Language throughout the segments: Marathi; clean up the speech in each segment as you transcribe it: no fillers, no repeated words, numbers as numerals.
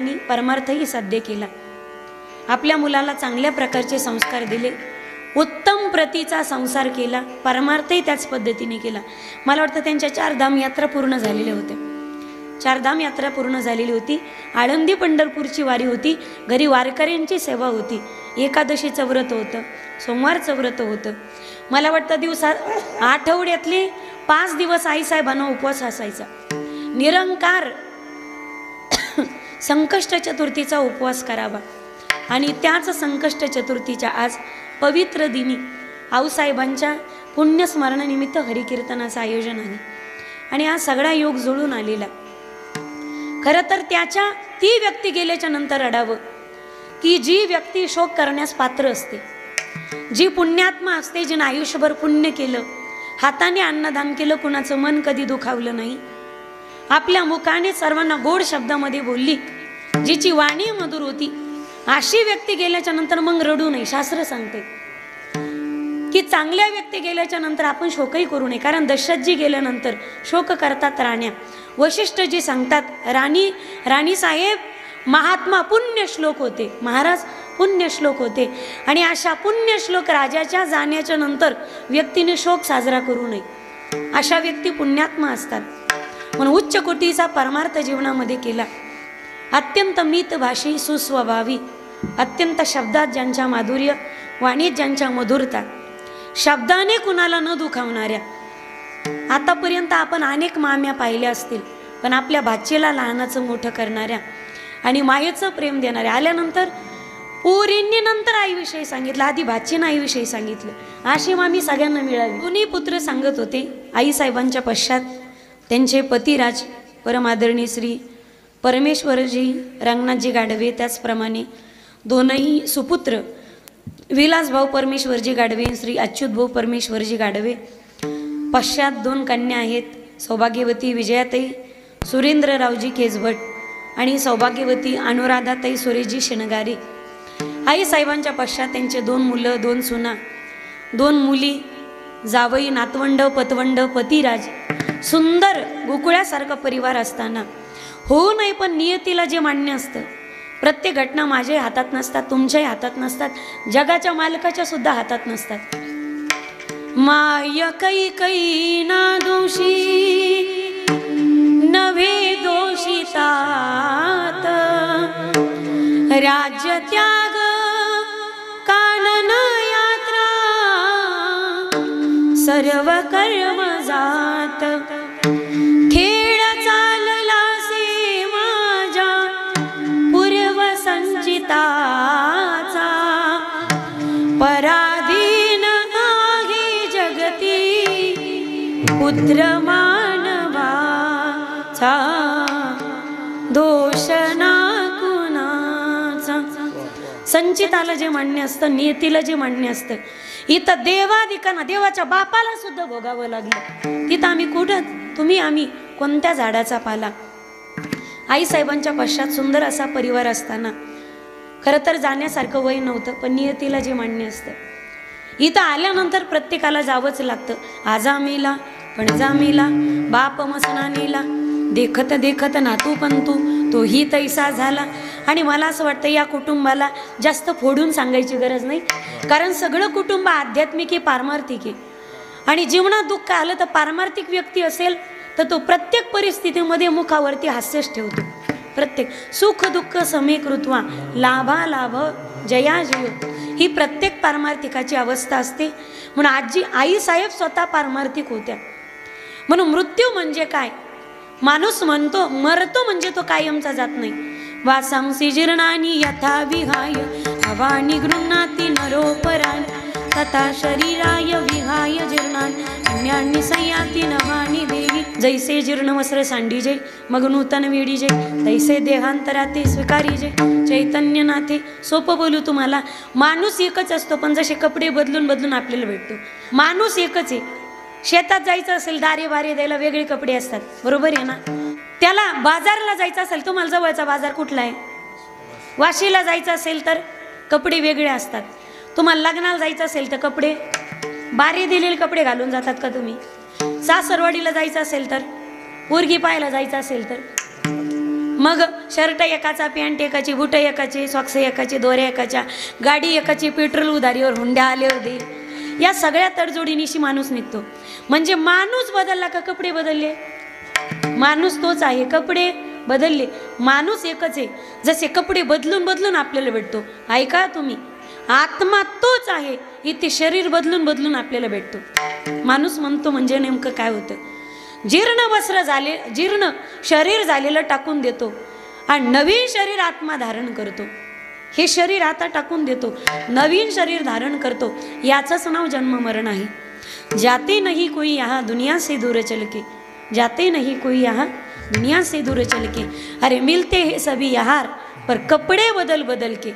त्यांनी परमार्थही साध्य केला. आपल्या मुलाला चांगल्या प्रकारचे संस्कार दिले, उत्तम प्रतीचा संसार केला, परमार्थही त्याच पद्धतीने केला. मला वाटतं त्यांच्या 4 धाम यात्रा पूर्ण झालेल्या होत्या. 4 धाम यात्रा पूर्ण झालेली होती. आळंदी पंढरपूरची वारी होती. घरी वारकऱ्यांची सेवा होती. एकादशीचं व्रत होतं, सोमवारचं व्रत होतं. मला वाटतं दिवसात आठवड्यातले 5 दिवस आईसाहेबांना उपवास असायचा. निरंकार संकष्ट चतुर्थीचा उपवास करावा. आणि त्याच संकष्ट चतुर्थीच्या आज पवित्र दिनी आऊसाहेबांच्या पुण्यस्मरणानिमित्त हरिकीर्तनाचं आयोजन आहे. आणि हा सगळा योग जुळून आलेला. खरं तर त्याच्या ती व्यक्ती गेल्याच्या नंतर रडावं की जी व्यक्ती शोक करण्यास पात्र असते, जी पुण्यात्मा असते, जिने आयुष्यभर पुण्य केलं, हाताने अन्नदान केलं, कुणाचं मन कधी दुखावलं नाही, आपल्या मुखाने सर्वांना गोड शब्दामध्ये बोलली, जिची वाणी मधुर होती, अशी व्यक्ती गेल्याच्या नंतर मग रडू नये. शास्त्र सांगते की चांगल्या व्यक्ती गेल्याच्या नंतर आपण शोकही करू नये. कारण दशरथजी गेल्यानंतर शोक करतात राण्या. वशिष्ठजी सांगतात राणी साहेब महात्मा पुण्य श्लोक होते, महाराज पुण्य श्लोक होते. आणि अशा पुण्य श्लोक राजाच्या जाण्याच्या नंतर व्यक्तीने शोक साजरा करू नये. अशा व्यक्ती पुण्यात्मा असतात. म्हणून उच्च कोटीचा परमार्थ जीवनामध्ये केला. अत्यंत मितभाषी, सुस्वभावी, अत्यंत शब्दात ज्यांच्या माधुर्य, वाणीत ज्यांच्या मधुरता, शब्दाने कुणाला न दुखावणाऱ्या. आतापर्यंत आपण अनेक माम्या पाहिल्या असतील, पण आपल्या भाचीला लहानाचं मोठं करणाऱ्या आणि मायेचं प्रेम देणाऱ्या. आल्यानंतर पोरींनी नंतर आईविषयी सांगितलं, आधी भाचीनं आईविषयी सांगितलं. अशी मामी सगळ्यांना मिळाली. दोन्ही पुत्र सांगत होते, आईसाहेबांच्या पश्चात त्यांचे पतिराज परमादरणीय श्री परमेश्वरजी रंगनाथजी गाढवे, त्याचप्रमाणे दोनही सुपुत्र विलासभाऊ परमेश्वरजी गाढवे, श्री अच्युतभाऊ परमेश्वरजी गाढवे. पश्चात 2 कन्या आहेत, सौभाग्यवती विजयाताई सुरेंद्ररावजी केसभट आणि सौभाग्यवती अनुराधाताई सुरेशजी शेनगारे. आईसाहेबांच्या पश्चात त्यांचे 2 मुलं, 2 सुना, 2 मुली, जावई, नातवंड, पतवंड, पतिराज. सुंदर गोकुळासारखा परिवार असताना होऊ नये, पण नियतीला जे मान्य असतं, प्रत्येक घटना माझ्याही हातात नसतात, तुमच्याही हातात नसतात, जगाच्या मालकाच्या सुद्धा हातात नसतात. माय कै कै ना दोषी नव्हे दोषितात, राज्य त्याग कानन यात्रा सर्व कर्म जात. खेळ चालला से माझ्या पूर्व संचिताचा, पराधीन आहे जगती पुत्र मानवाचा, दोष ना कुणाचा. संचिताला जे मान्य असतं, नियतीला जे मान्य असतं, इथं देवाधिकांना, देवाच्या बापाला सुद्धा भोगावं लागलं. तिथं आम्ही कुठं, तुम्ही आम्ही कोणत्या झाडाचा पाला. आईसाहेबांच्या पश्चात सुंदर असा परिवार असताना खरं तर जाण्यासारखं वय नव्हतं, पण नियतीला जे मान्य असतं, इथं आल्यानंतर प्रत्येकाला जावंच लागतं. आजा मेला पण जा मेला, बाप मसना नेला, देखत देखत नातू पंतू तोही तैसा झाला. आणि मला असं वाटतं या कुटुंबाला जास्त फोडून सांगायची गरज नाही, कारण सगळं कुटुंब आध्यात्मिक आहे, पारमार्थिक आहे. आणि जीवनात दुःख आलं तर पारमार्थिक व्यक्ती असेल तर तो प्रत्येक परिस्थितीमध्ये मुखावरती हास्यच ठेवतो. प्रत्येक सुख दुःख समे कृत्वा लाभा लाभ जया जयो, ही प्रत्येक पारमार्थिकाची अवस्था असते. म्हणून आई साहेब स्वतः पारमार्थिक होत्या. म्हणून मृत्यू म्हणजे काय, माणूस म्हणतो मरतो म्हणजे तो कायमचा जात नाही. वासांसी जीर्णानी यथा विहाय हवानी गृह्णाती नरोपरान, तथा शरीराय विहाय जीर्णान अन्यान्य संयाती नवानी देवी. जैसे जीर्ण वस्त्र सांडीजे मग नूतन वेडीजे, तैसे देहांतराते स्वीकारीजे चैतन्य नाथे. सोपं बोलू तुम्हाला, माणूस एकच असतो, पण जसे कपडे बदलून बदलून आपल्याला भेटतो. माणूस एकच आहे. शेतात जायचं असेल दारे बारे द्यायला वेगळे कपडे असतात, बरोबर आहे ना. त्याला बाजारला जायचं असेल, तुम्हाला जवळचा बाजार कुठला आहे, वाशीला जायचं असेल तर कपडे वेगळे असतात. तुम्हाला लग्नाला जायचं असेल तर कपडे बारे दिलेले कपडे घालून जातात का तुम्ही. सासरवाडीला जायचं असेल तर, पोरगी पाहायला जायचं असेल तर मग शर्ट एकाचा, पॅन्ट एकाची, बुट एकाचे, सॉक्स एकाचे, दोऱ्या एकाच्या, गाडी एकाची, पेट्रोल उधारीवर, हुंड्या आल्यावर देईल, या सगळ्या तडजोडीनिशी माणूस निघतो. म्हणजे माणूस बदलला का कपडे बदलले? माणूस तोच आहे, कपडे बदलले, माणूस एकच आहे. जसे कपडे बदलून बदलून आपल्याला भेटतो, ऐका तुम्ही, आत्मा तोच आहे, इथे शरीर बदलून बदलून आपल्याला भेटतो. माणूस म्हणतो म्हणजे नेमकं काय होतं? जीर्ण वस्त्र झाले, जीर्ण शरीर झालेलं टाकून देतो आणि नवीन शरीर आत्मा धारण करतो. हे शरीर आता टाकून देतो, नवीन शरीर धारण करतो, याचंच नाव जन्म मरण आहे. जाते नहीं कोई यहाँ दुनिया से दूर चल के, जाते नहीं कोई यहाँ दुनिया से दूर चल के, अरे मिलते हैं सभी यहाँ पर कपडे बदल बदल के,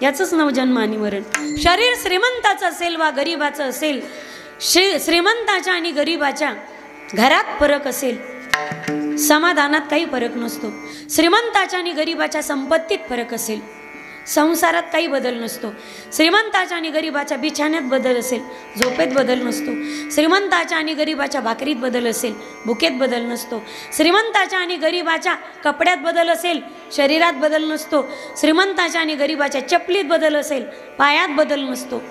याचंच नाव जन्म आणि मरण. शरीर श्रीमंताचं असेल वा गरिबाचं असेल, श्रीमंताच्या आणि गरिबाच्या घरात फरक असेल, समाधानात काही फरक नसतो. श्रीमंताच्या आणि गरिबाच्या संपत्तीत फरक असेल, संसारात काही बदल नसतो. श्रीमंताच्या आणि गरिबाच्या बिछाण्यात बदल असेल, झोपेत बदल नसतो. श्रीमंताच्या आणि गरिबाच्या भाकरीत बदल असेल, भुकेत बदल नसतो. श्रीमंताच्या आणि गरिबाच्या कपड्यात बदल असेल, शरीरात बदल नसतो. श्रीमंताच्या आणि गरिबाच्या चपलीत बदल असेल, पायात बदल नसतो.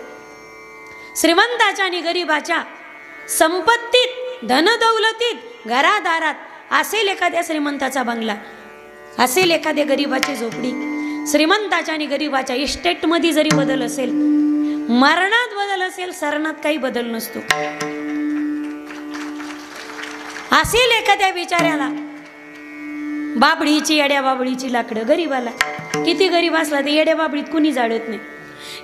श्रीमंताच्या आणि गरिबाच्या संपत्तीत, धनदौलतीत, घरादारात असेल एखाद्या श्रीमंताचा बंगला, असेल एखाद्या गरिबाची झोपडी. श्रीमंताच्या आणि गरिबाच्या इस्टेटमध्ये जरी बदल असेल, मरणात बदल असेल, सरणात काही बदल नसतो. असेल एखाद्या बिचाऱ्याला बाबडीची, येड्या बाबडीची लाकडं, गरीबाला किती गरीब असला ते येड्या बाबडीत कुणी जाळत नाही.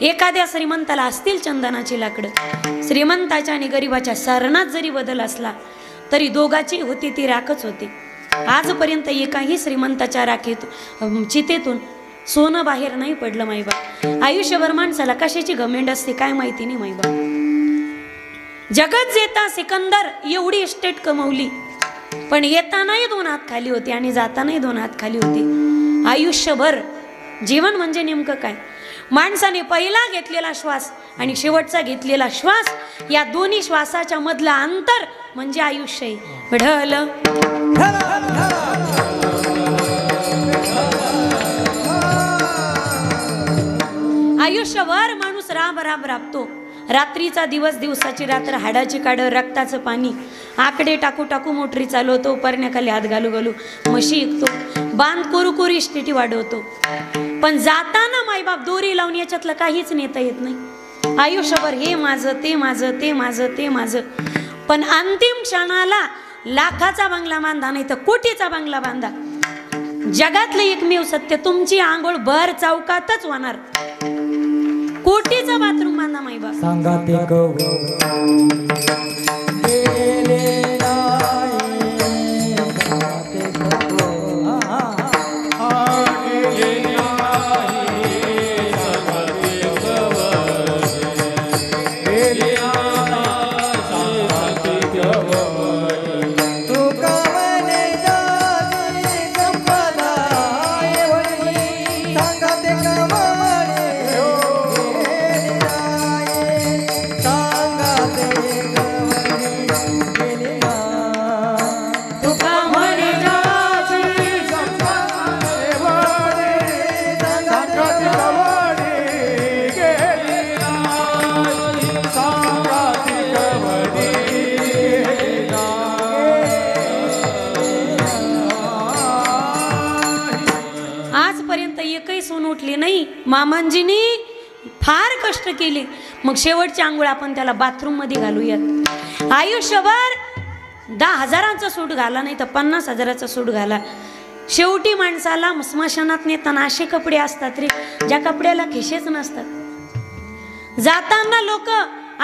एखाद्या श्रीमंताला असतील चंदनाची लाकडं, श्रीमंताच्या आणि गरिबाच्या सरणात जरी बदल असला तरी दोघाची होती ती राखच होती. आजपर्यंत एकाही श्रीमंताच्या चितेतून सोनं बाहेर नाही पडलं माईबा. आयुष्यभर माणसाला कशाची घमेंड असते काय माहिती नाही माईबा. जगत जेता सिकंदर एवढी इस्टेट कमवली, पण येतानाही 2 हात खाली होते आणि जातानाही 2 हात खाली होते. आयुष्यभर जीवन म्हणजे नेमकं काय? माणसाने पहिला घेतलेला श्वास आणि शेवटचा घेतलेला श्वास, या दोन्ही श्वासाच्या मधला अंतर म्हणजे आयुष्य आहे. ढल आयुष्यभर माणूस राब राब राबतो. रात्रीचा दिवस, दिवसाची रात्र, हाडाची काढ, रक्ताचं पाणी, आकडे टाकू टाकू मोटरी चालवतो, परण्याखाली हात घालू घालू म्हशी ऐकतो, बांध कोरू कोरू इस्टेटी वाढवतो. पण जाताना मायबाप दोरी लावून याच्यातलं काहीच नेता येत नाही. आयुष्यभर हे माझं, ते माझं, ते माझं, ते माझं. पण अंतिम क्षणाला लाखाचा बंगला बांधा नाही तर कोटीचा बंगला बांधा. जगातलं एकमेव सत्य, तुमची आंघोळ भर चौकातच होणार. कोटीचा बाथरूम बांधा मायबा. सांगा ते मामांजींनी फार कष्ट केले. मग शेवटची आंघोळ आपण त्याला बाथरूम मध्ये घालूयात. आयुष्यभर 10,000चा सूट घाला नाही तर 50,000चा सूट घाला. शेवटी माणसाला स्मशानात नेताना असे कपडे असतात रे ज्या कपड्याला खिशेच नसतात. जाताना लोक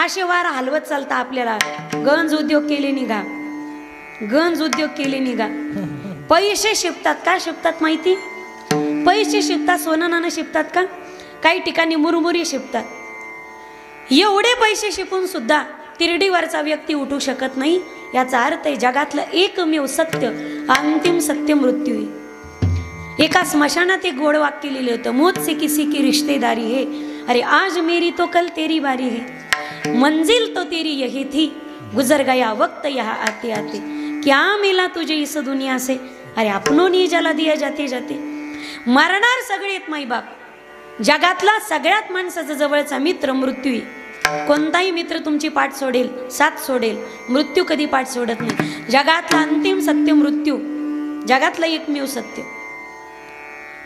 असे वारा हलवत चालतात. आपल्याला गंज उद्योग केले निघा, गंज उद्योग केले निघा. पैसे शिपतात. का शिपतात माहिती? पैसे शिपतात, सोनं नाणं शिपतात का? काही ठिकाणी मुरमुरी शिपतात. एवढे पैसे शिपून सुद्धा तिरडीवरचा व्यक्ती उठू शकत नाही. याचा अर्थ आहे जगातलं एकमेव सत्य, अंतिम सत्य मृत्यू आहे. एका स्मशानात एक गोड वाक्य लिहिलं होतं, मौत से किसी की रिश्तेदारी है, अरे आज मेरी तो कल तेरी बारी है, मंजिल तो तेरी यही थी, गुजर गया वक्त यहाँ आते आते, क्या मिला तुझे इस दुनिया से, अरे आपनो नी ज्याला दिया जाते जाते. मरणार सगळेत माईबाप. जगातला सगळ्यात माणसाचा जवळचा मित्र मृत्यू आहे. कोणताही मित्र तुमची पाठ सोडेल, साथ सोडेल, मृत्यू कधी पाठ सोडत नाही. जगातला अंतिम सत्य मृत्यू, जगातलं एकमेव सत्य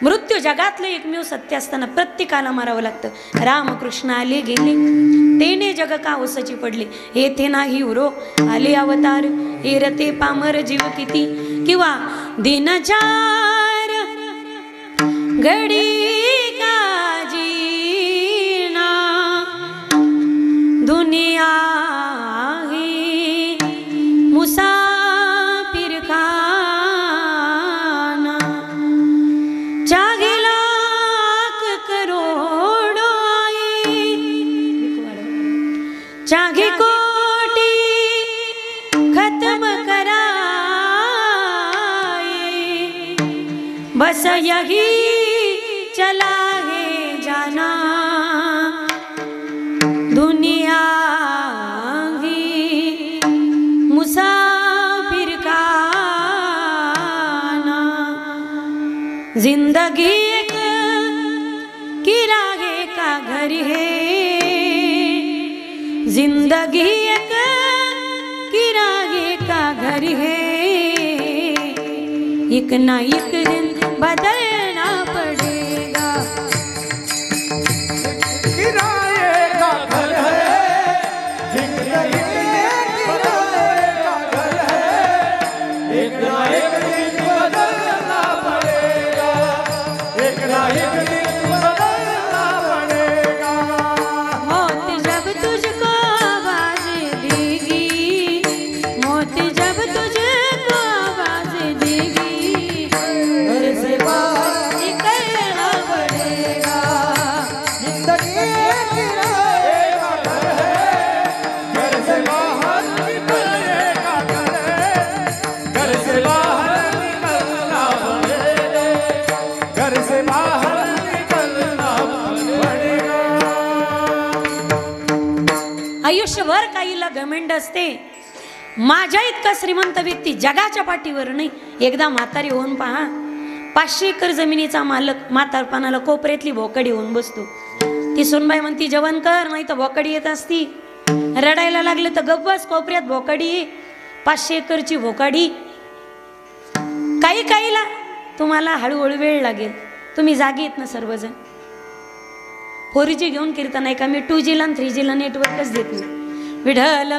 मृत्यू, जगातलं एकमेव सत्य असताना प्रत्येकाला मारावं लागतं. रामकृष्ण आले गेले तेने जग का ओसची पडले, येथे नाही उरो आले अवतार, हेरते पामर जीव किती किंवा दिनचार घडी काजीना दुनिया ही मुसाफिर खाना, चाहे लाख करोड़ो आए, चाहे कोटि खत्म कराए, बस यही चला है जाना दुनिया ही मुसाफिर खाना, जिंदगी एक किराए का घर है, जिंदगी एक किराए का घर है, एक ना एक दिन बदलना पड़ेगा, किराए का घर है, जिंदगी किराए का घर है, एक ना एक दिन बदलना पड़ेगा, एक ना एक दिन बदलना पड़ेगा. मौत जब तुझको आवाज देगी, मौत जब तुझको आवाज देगी, घर से बाहर निकलना पड़ेगा, जिंदगी किराए का घर है, घर से बाहर निकलने का घर है, घर से बाहर निकलना पड़ेगा, घर से बाहर निकलना पड़ेगा. आयुष्यभर काहीला घमंड असते, माझ्या इतका श्रीमंत व्यक्ती जगाच्या पाठीवर नाही. एकदा म्हातारी होऊन पहा, 500 एकर जमिनीचा मालक म्हातारपणाला कोपऱ्यातली भोकडी होऊन बसतो. ती सुनबाई म्हणती जेवण कर, नाही तर भोकडी येत असती. रडायला लागले तर गप्पच, कोपऱ्यात भोकडी, 500 एकरची भोकडी. काहीला तुम्हाला हळूहळू वेळ लागेल. तुम्ही जागी येत ना सर्वजण. 4G घेऊन कीर्तन ऐका, मी 2G ला 3G ला नेटवर्कच देत नाही. विढल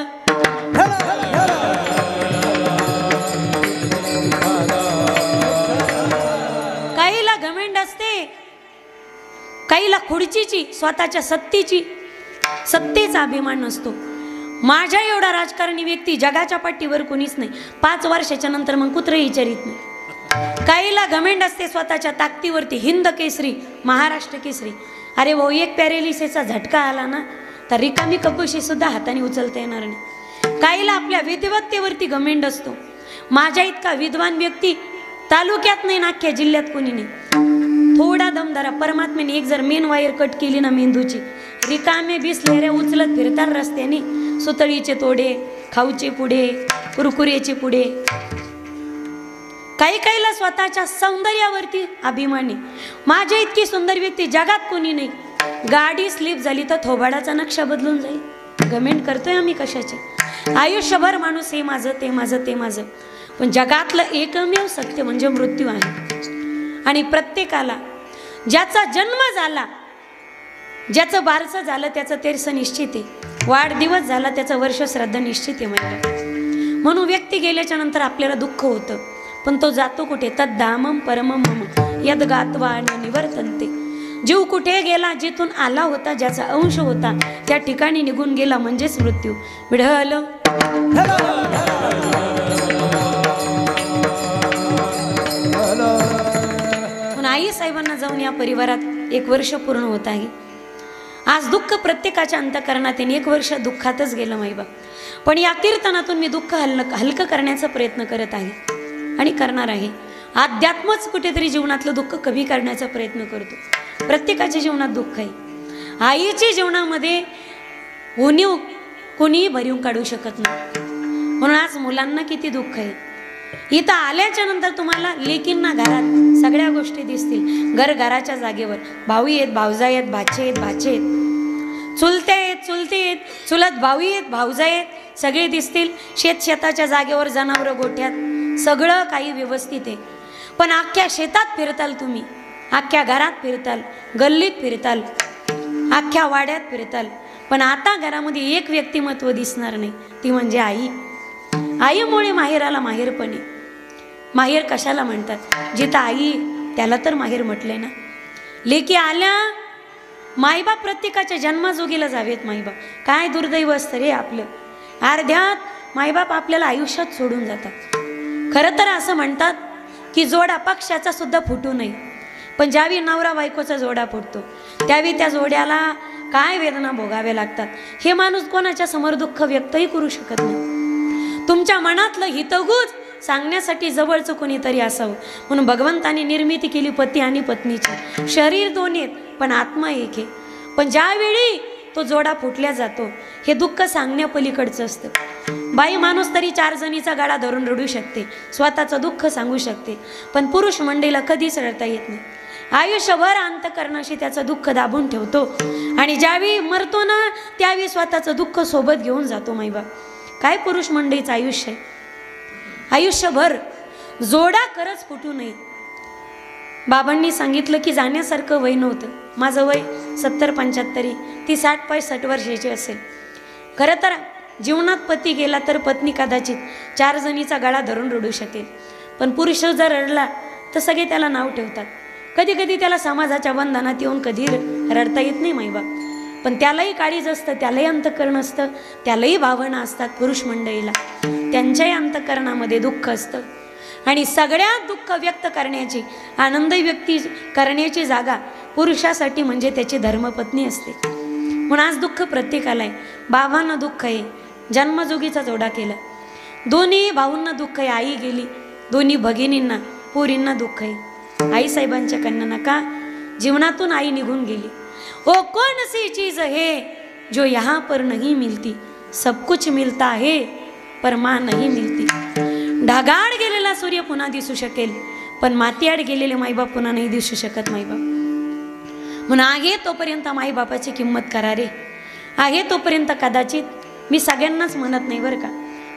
काहीला घमेंड असते, काहीला खुर्चीची, स्वतःच्या सत्तेचा अभिमान नसतो. माझ्या एवढा राजकारणी व्यक्ती जगाच्या पाठीवर कोणीच नाही. 5 वर्षाच्या नंतर मग कुत्रही विचारित नाही. काहीला घमेंड असते स्वतःच्या ताकदीवरती, हिंद केसरी, महाराष्ट्र केसरी. अरे भाऊ, एक पॅरेलिसिसचा झटका आला ना तर रिकामी कपशी सुद्धा हाताने उचलता येणार नाही. काहीला आपल्या विद्वत्तेवरती घमेंड असतो. माझ्या इतका विद्वान व्यक्ती तालुक्यात नाही, अख्ख्या जिल्ह्यात कोणी नाही. थोडा दमदारा परमात्म्याने एक जर मेन वायर कट केली ना मेंदूची, रिकामे बिसलेऱ्या उचलत फिरतात रस्त्याने. सुतळीचे तोडे, खाऊचे पुढे, कुरकुरेचे पुढे. काहीला स्वतःच्या सौंदर्यावरती अभिमानी. माझ्या इतकी सुंदर व्यक्ती जगात कोणी नाही. गाडी स्लिप झाली तर थोबाडाचा नक्षा बदलून जाईल. घमेंड करतोय आम्ही कशाचे? आयुष्यभर माणूस हे माझं, ते माझं, ते माझं. पण जगातलं एकमेव सत्य म्हणजे मृत्यू आहे. आणि प्रत्येकाला ज्याचा जन्म झाला, ज्याचं बारसं झालं त्याचं तेरसं निश्चित आहे. वाढदिवस झाला त्याचं वर्ष श्राद्ध निश्चित आहे. म्हणून व्यक्ती गेल्याच्या नंतर आपल्याला दुःख होतं, पण तो जातो कुठे? तद्धामम परमम मम यद गात्वा निवर्तन्ते. जीव कुठे गेला? जिथून आला होता, ज्याचा अंश होता त्या ठिकाणी निघून गेला म्हणजेच मृत्यू. विढल आई साहेबांना जाऊन या परिवारात 1 वर्ष पूर्ण होत आहे. आज दुःख प्रत्येकाच्या अंतःकरणात आहे. 1 वर्ष दुःखातच गेलं माईबा. पण या कीर्तनातून मी दुःख हलकं करण्याचा प्रयत्न करत आहे आणि करणार आहे. अध्यात्मच कुठेतरी जीवनातलं दुःख कमी करण्याचा प्रयत्न करतो. प्रत्येकाच्या जीवनात दुःख आहे. आईच्या जीवनामध्ये उणीव कोणीही भरून काढू शकत नाही. म्हणून आज मुलांना किती दुःख आहे. इथं आल्याच्या नंतर तुम्हाला लेकींना घरात सगळ्या गोष्टी दिसतील. घराच्या जागेवर भाऊ आहेत, भावजाई आहेत, भाचे आहेत, भाचे आहेत, चुलते आहेत, चुलते आहेत, चुलत भाऊ आहेत, भावजाई आहेत, सगळे दिसतील. शेताच्या जागेवर जनावरं गोठ्यात सगळं काही व्यवस्थित आहे. पण अख्ख्या शेतात फिरताल तुम्ही, अख्ख्या घरात फिरताल, गल्लीत फिरताल, अख्ख्या वाड्यात फिरताल, पण आता घरामध्ये एक व्यक्तिमत्व दिसणार नाही, ती म्हणजे आई. आईमुळे माहेराला माहेरपणे. माहेर कशाला म्हणतात? जिथं आई त्याला तर माहेर म्हटलंय ना. लेकी आल्या, मायबाप प्रत्येकाच्या जन्माजोगीला जावेत. मायबाप काय दुर्दैव असतं रे आपलं. अर्ध्यात मायबाप आपल्याला आयुष्यात सोडून जातात. खरं तर असं म्हणतात की जोडा पक्षाचा सुद्धा फुटू नये, पण ज्यावेळी नवरा बायकोचा जोडा फुटतो त्यावेळी त्या जोड्याला काय वेदना भोगाव्या लागतात हे माणूस कोणाच्या समोर दुःख व्यक्तही करू शकत नाही. तुमच्या मनातलं हितगुज सांगण्यासाठी जवळचं कोणीतरी असावं, म्हणून भगवंताने निर्मिती केली पती आणि पत्नीची. शरीर दोन आहेत पण आत्मा एक आहे. पण ज्यावेळी तो जोडा फुटल्या जातो हे दुःख सांगण्यापलीकडचं असतं. बाई माणूस तरी 4 जणीचा गाडा धरून रडू शकते, स्वतःचं दुःख सांगू शकते, पण पुरुष मंडळीला कधीच रडता येत नाही. आयुष्यभर अंतकरणाशी त्याचं दुःख दाबून ठेवतो आणि ज्यावेळी मरतो ना त्यावेळी स्वतःचं दुःख सोबत घेऊन जातो. मायबाप काय पुरुष मंडळीचं आयुष्य आहे. आयुष्यभर जोडा खरंच फुटू नये. बाबांनी सांगितलं की जाण्यासारखं वय नव्हतं. माझं वय 70-75, ती 60-65 वर्षाची असेल. खरं तर जीवनात पती गेला तर पत्नी कदाचित 4 जणीचा गळा धरून रडू शकेल, पण पुरुष जर रडला तर सगळे त्याला नाव ठेवतात. कधी कधी त्याला समाजाच्या बंधनात येऊन कधी रडता येत नाही मायबाप, पण त्यालाही काळीज असतं, त्यालाही अंतःकरण असतं, त्यालाही भावना असतात. पुरुष मंडळीला त्यांच्याही अंतःकरणामध्ये दुःख असतं आणि सगळ्यात दुःख व्यक्त करण्याची, आनंद व्यक्ती करण्याची जागा पुरुषासाठी म्हणजे त्याची धर्मपत्नी असते. म्हणून आज दुःख प्रत्येकाला आहे. बाबांना दुःख आहे, जन्मजोगीचा जोडा केला. दोन्ही भाऊंना दुःख आहे, आई गेली. दोन्ही भगिनींना, पोरींना दुःख आहे. आईसाहेबांच्या कन्यांना का जीवनातून आई निघून गेली. ओ कौन सी चीज है जो यहाँ पर नहीं मिलती, सब कुछ मिलता है पर माँ नहीं मिलती. ढगाड गेलेला सूर्य पुन्हा दिसू शकेल, पण मातीआड गेलेले माईबाप पुन्हा नाही दिसू शकत. माईबाप म्हणून आहे तोपर्यंत माईबापाची किंमत करा रे. आहे तोपर्यंत कदाचित, मी सगळ्यांनाच म्हणत नाही बरं का,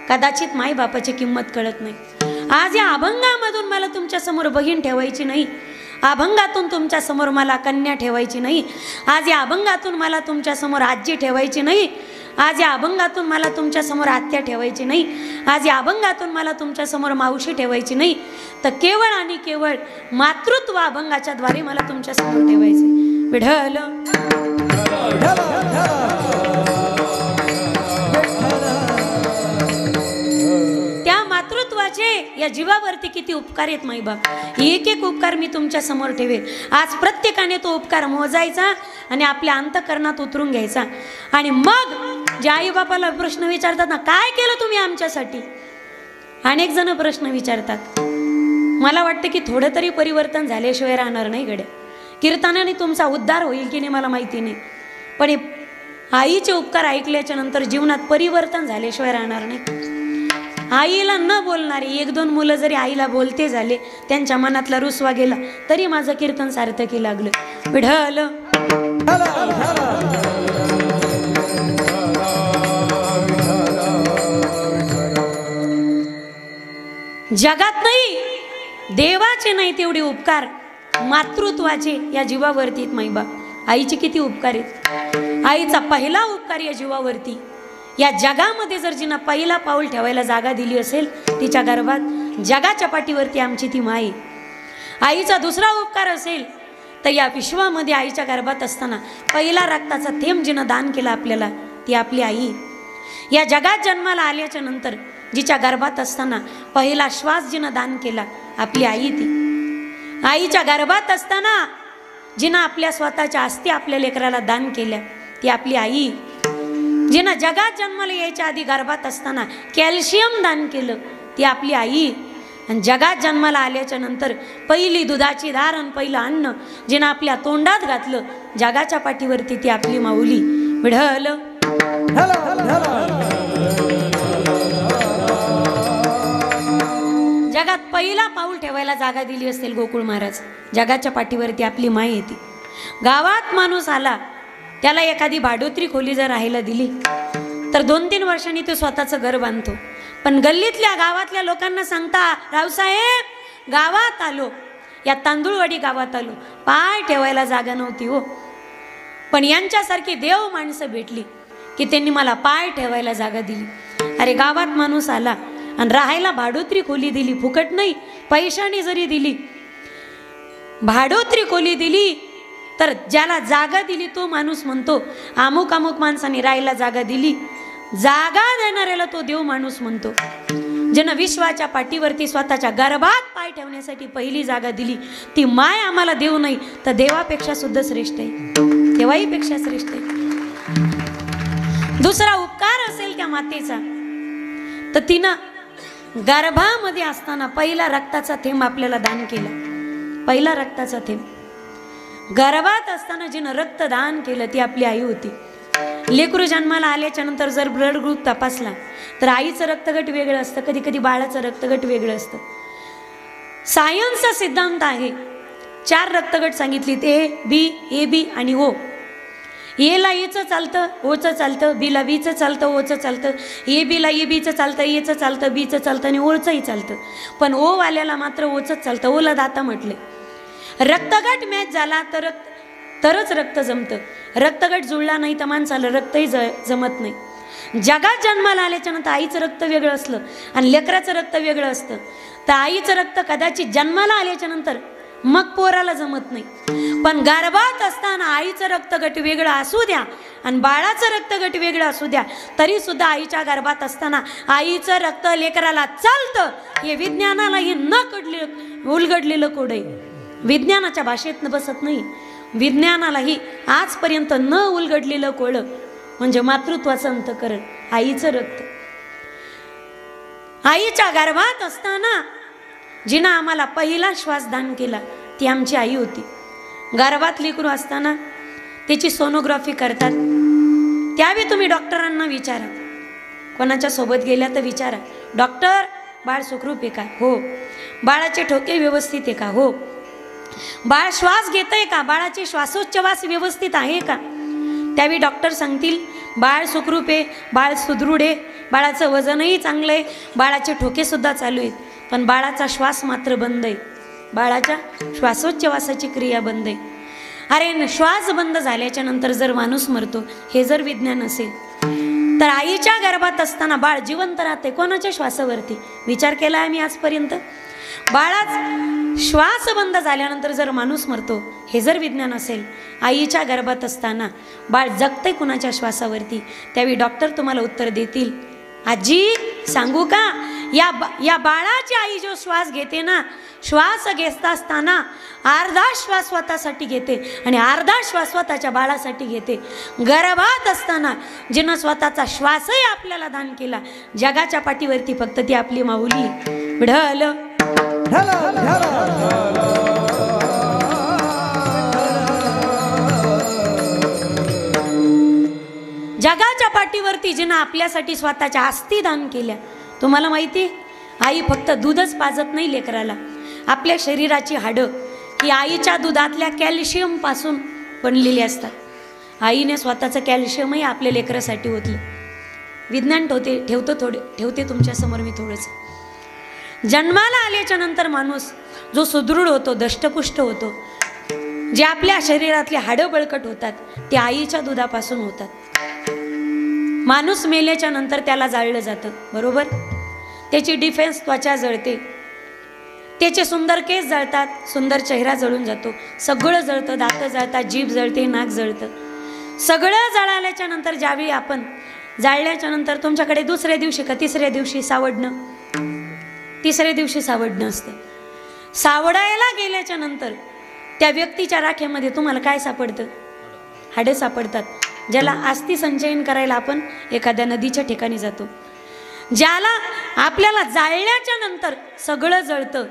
कदाचित माईबापाची किंमत कळत नाही. आज या अभंगामधून मला तुमच्या समोर बहीण ठेवायची नाही, अभंगातून तुमच्या समोर मला कन्या ठेवायची नाही, आज या अभंगातून मला तुमच्या समोर आजी ठेवायची नाही, आज या अभंगातून मला तुमच्या समोर आत्या ठेवायची नाही, आज या अभंगातून मला तुमच्या समोर मावशी ठेवायची नाही, तर केवळ आणि केवळ मातृत्व अभंगाच्या द्वारे मला तुमच्या समोर ठेवायचे. विढल त्या मातृत्वाचे या जीवावरती किती उपकार आहेत माईबाप. एक एक उपकार मी तुमच्या समोर ठेवेल. आज प्रत्येकाने तो उपकार मोजायचा आणि आपल्या अंतःकरणात उतरून घ्यायचा. आणि मग जे आई बापाला प्रश्न विचारतात ना, काय केलं तुम्ही आमच्यासाठी, अनेक जण प्रश्न विचारतात. मला वाटतं की थोडं तरी परिवर्तन झाल्याशिवाय राहणार नाही गड्या. कीर्तनाने तुमचा उद्धार होईल की नाही मला माहिती नाही, पण आईचे उपकार ऐकल्याच्या नंतर जीवनात परिवर्तन झाल्याशिवाय राहणार नाही. आईला न बोलणारे 1-2 मुलं जरी आईला बोलते झाले, त्यांच्या मनातला रुसवा गेला तरी माझं कीर्तन सार्थकी लागलं. विढल जगात नाही, देवाचे नाही तेवढे उपकार मातृत्वाचे या जीवावरती माईबाप. आईचे किती उपकार आहेत. आईचा पहिला उपकार या जीवावरती, या जगामध्ये जर जिना पहिला पाऊल ठेवायला जागा दिली असेल तिच्या गर्भात, जगाच्या पाठीवरती आमची ती माई. आईचा दुसरा उपकार असेल तर या विश्वामध्ये आईच्या गर्भात असताना पहिला रक्ताचा थेंब जिनं दान केला आपल्याला, ती आपली आई. या जगात जन्माला आल्याच्या नंतर जिच्या गर्भात असताना पहिला श्वास जिनं दान केला, आपली आई. ती आईच्या गर्भात असताना जिनं आपल्या स्वतःच्या अस्थी आपल्या लेकराला दान केल्या, ती आपली आई. जिनं जगात जन्माला यायच्या आधी गर्भात असताना कॅल्शियम दान केलं, ती आपली आई. आणि जगात जन्माला आल्याच्या नंतर पहिली दुधाची धार आणि पहिलं अन्न जिनं आपल्या तोंडात घातलं, जगाच्या पाठीवरती ती आपली माऊली. विढल जगात पहिला पाऊल ठेवायला जागा दिली असेल गोकुळ महाराज. जगाच्या पाठीवरती आपली माय येते. गावात माणूस आला, त्याला एखादी भाडोत्री खोली जर राहायला दिली तर 2-3 वर्षांनी तो स्वतःचं घर बांधतो. पण गल्लीतल्या गावातल्या लोकांना सांगता, रावसाहेब गावात आलो, या तांदूळवाडी गावात आलो, पाय ठेवायला जागा नव्हती हो. पण यांच्यासारखी देव माणसं भेटली की त्यांनी मला पाय ठेवायला जागा दिली. अरे गावात माणूस आला आणि राहायला भाडोत्री खोली दिली, फुकट नाही, पैशाने जरी दिली, भाडोत्री खोली दिली, तर ज्याला जागा दिली तो माणूस म्हणतो अमुक अमुक माणसाने राहायला जागा दिली. जागा देणाऱ्याला तो देव माणूस म्हणतो. ज्यानं विश्वाच्या पाठीवरती स्वतःच्या गर्भात पाय ठेवण्यासाठी पहिली जागा दिली, ती माय आम्हाला देव नाही तर देवापेक्षा सुद्धा श्रेष्ठ आहे, देवाईपेक्षा श्रेष्ठ आहे. दुसरा उपकार असेल त्या मातेचा तर तिनं गर्भामध्ये असताना पहिला रक्ताचा थेंब आपल्याला दान केला. पहिला रक्ताचा थेंब गर्भात असताना जिनं रक्तदान केलं ती आपली आई होती. लेकरू जन्माला आल्याच्या नंतर जर ब्लड ग्रुप तपासला तर आईचं रक्तगट वेगळं असतं, कधी कधी बाळाचं रक्तगट वेगळं असतं. सायन्सचा सिद्धांत आहे, 4 रक्तगट सांगितलीत, ए बी, ए बी आणि ओ. एला एचं चालतं, ओचं चालतं, बीला बीचं चालतं, ओचं चालतं, ए बीला ए बीचं चालतं, एचं चालतं, बीचं चालतं आणि ओचंही चालतं. पण ओ वाल्याला मात्र ओचंच चालतं. ओला दाता म्हटले. रक्तगट मॅच झाला तरच रक्त जमतं. रक्तगट जुळला नाही तर माणसाला रक्तही जमत नाही. जगात जन्माला आल्याच्या नंतर आईचं रक्त वेगळं असलं आणि लेकराचं रक्त वेगळं असतं, तर आईचं रक्त कदाचित जन्माला आल्याच्या नंतर मग पोराला जमत नाही. पण गर्भात असताना आईचं रक्तगट वेगळं असू द्या आणि बाळाचं रक्तगट वेगळं असू द्या, तरी सुद्धा आईच्या गर्भात असताना आईचं रक्त लेकराला चालतं. हे विज्ञानालाही न उलगडलेलं कोड आहे. विज्ञानाच्या भाषेत बसत नाही. विज्ञानालाही आजपर्यंत न उलगडलेलं कोड म्हणजे मातृत्वाचं अंतःकरण, आईचं रक्त. आईच्या गर्भात असताना जिनं आम्हाला पहिला श्वास दान केला ती आमची आई होती. गर्भात लेकरू असताना त्याची सोनोग्राफी करतात. त्यावेळी तुम्ही डॉक्टरांना विचारा, कोणाच्या सोबत गेल्या तर विचारा, डॉक्टर बाळ सुखरूप आहे का? हो. बाळाचे ठोके व्यवस्थित आहे का? हो. बाळ श्वास घेतंय का? बाळाचे श्वासोच्छवास व्यवस्थित आहे का? त्यावेळी डॉक्टर सांगतील बाळ सुखरूप आहे, बाळ सुदृढ आहे, बाळाचं वजनही चांगलं आहे, बाळाचे ठोके सुद्धा चालू आहेत, पण बाळाचा श्वास मात्र बंद आहे, बाळाच्या श्वासोच्छवासाची क्रिया बंद आहे. अरे श्वास बंद झाल्याच्या नंतर जर माणूस मरतो, हे जर विज्ञान असेल तर आईच्या गर्भात असताना बाळ जिवंत राहते कोणाच्या श्वासावरती? विचार केला आम्ही आजपर्यंत? बाळाच श्वास बंद झाल्यानंतर जर माणूस मरतो, हे जर विज्ञान असेल, आईच्या गर्भात असताना बाळ जगते कुणाच्या श्वासावरती? त्यावेळी डॉक्टर तुम्हाला उत्तर देतील, आजी सांगू का, या बाळाची आई जो श्वास घेते ना, श्वास घेत असताना अर्धा श्वास स्वतःसाठी घेते आणि अर्धा श्वास स्वतःच्या बाळासाठी घेते. गर्भात असताना जिनं स्वतःचा श्वासही आपल्याला दान केला, जगाच्या पाठीवरती फक्त ती आपली माऊली. ढल जगाच्या पाठीवरती जिनं आपल्यासाठी स्वतःच्या अस्थी दान केल्या. तुम्हाला माहिती, आई फक्त दूधच पाजत नाही लेकराला, आपल्या शरीराची हाडं ही आईच्या दुधातल्या कॅल्शियम पासून बनलेली असतात. आईने स्वतःचं कॅल्शियमही आपल्या लेकरासाठी ओतलं. विज्ञान ठेवते तुमच्यासमोर मी थोडंसं. जन्माला आल्याच्या नंतर माणूस जो सुदृढ होतो, दष्टपुष्ट होतो, जे आपल्या शरीरातले हाडं बळकट होतात, ते आईच्या दुधापासून होतात. माणूस मेल्याच्या नंतर त्याला जाळलं जातं, बरोबर? त्याची डिफेन्स त्वचा जळते, त्याचे सुंदर केस जळतात, सुंदर चेहरा जळून जातो, सगळं जळतं, दात जळतात, जीभ जळते, नाक जळतं. सगळं जळाल्याच्या नंतर ज्यावेळी आपण जाळल्याच्या नंतर तुमच्याकडे दुसऱ्या दिवशी का तिसऱ्या दिवशी सावडणं, तिसऱ्या दिवशी सावडणं असतं. सावडायला गेल्याच्या नंतर त्या व्यक्तीच्या राखेमध्ये तुम्हाला काय सापडतं? हाडं सापडतात. ज्याला अस्थि संचयन करायला आपण एखाद्या नदीच्या ठिकाणी जातो, ज्याला आपल्याला जाळल्याच्या नंतर सगळं जळतं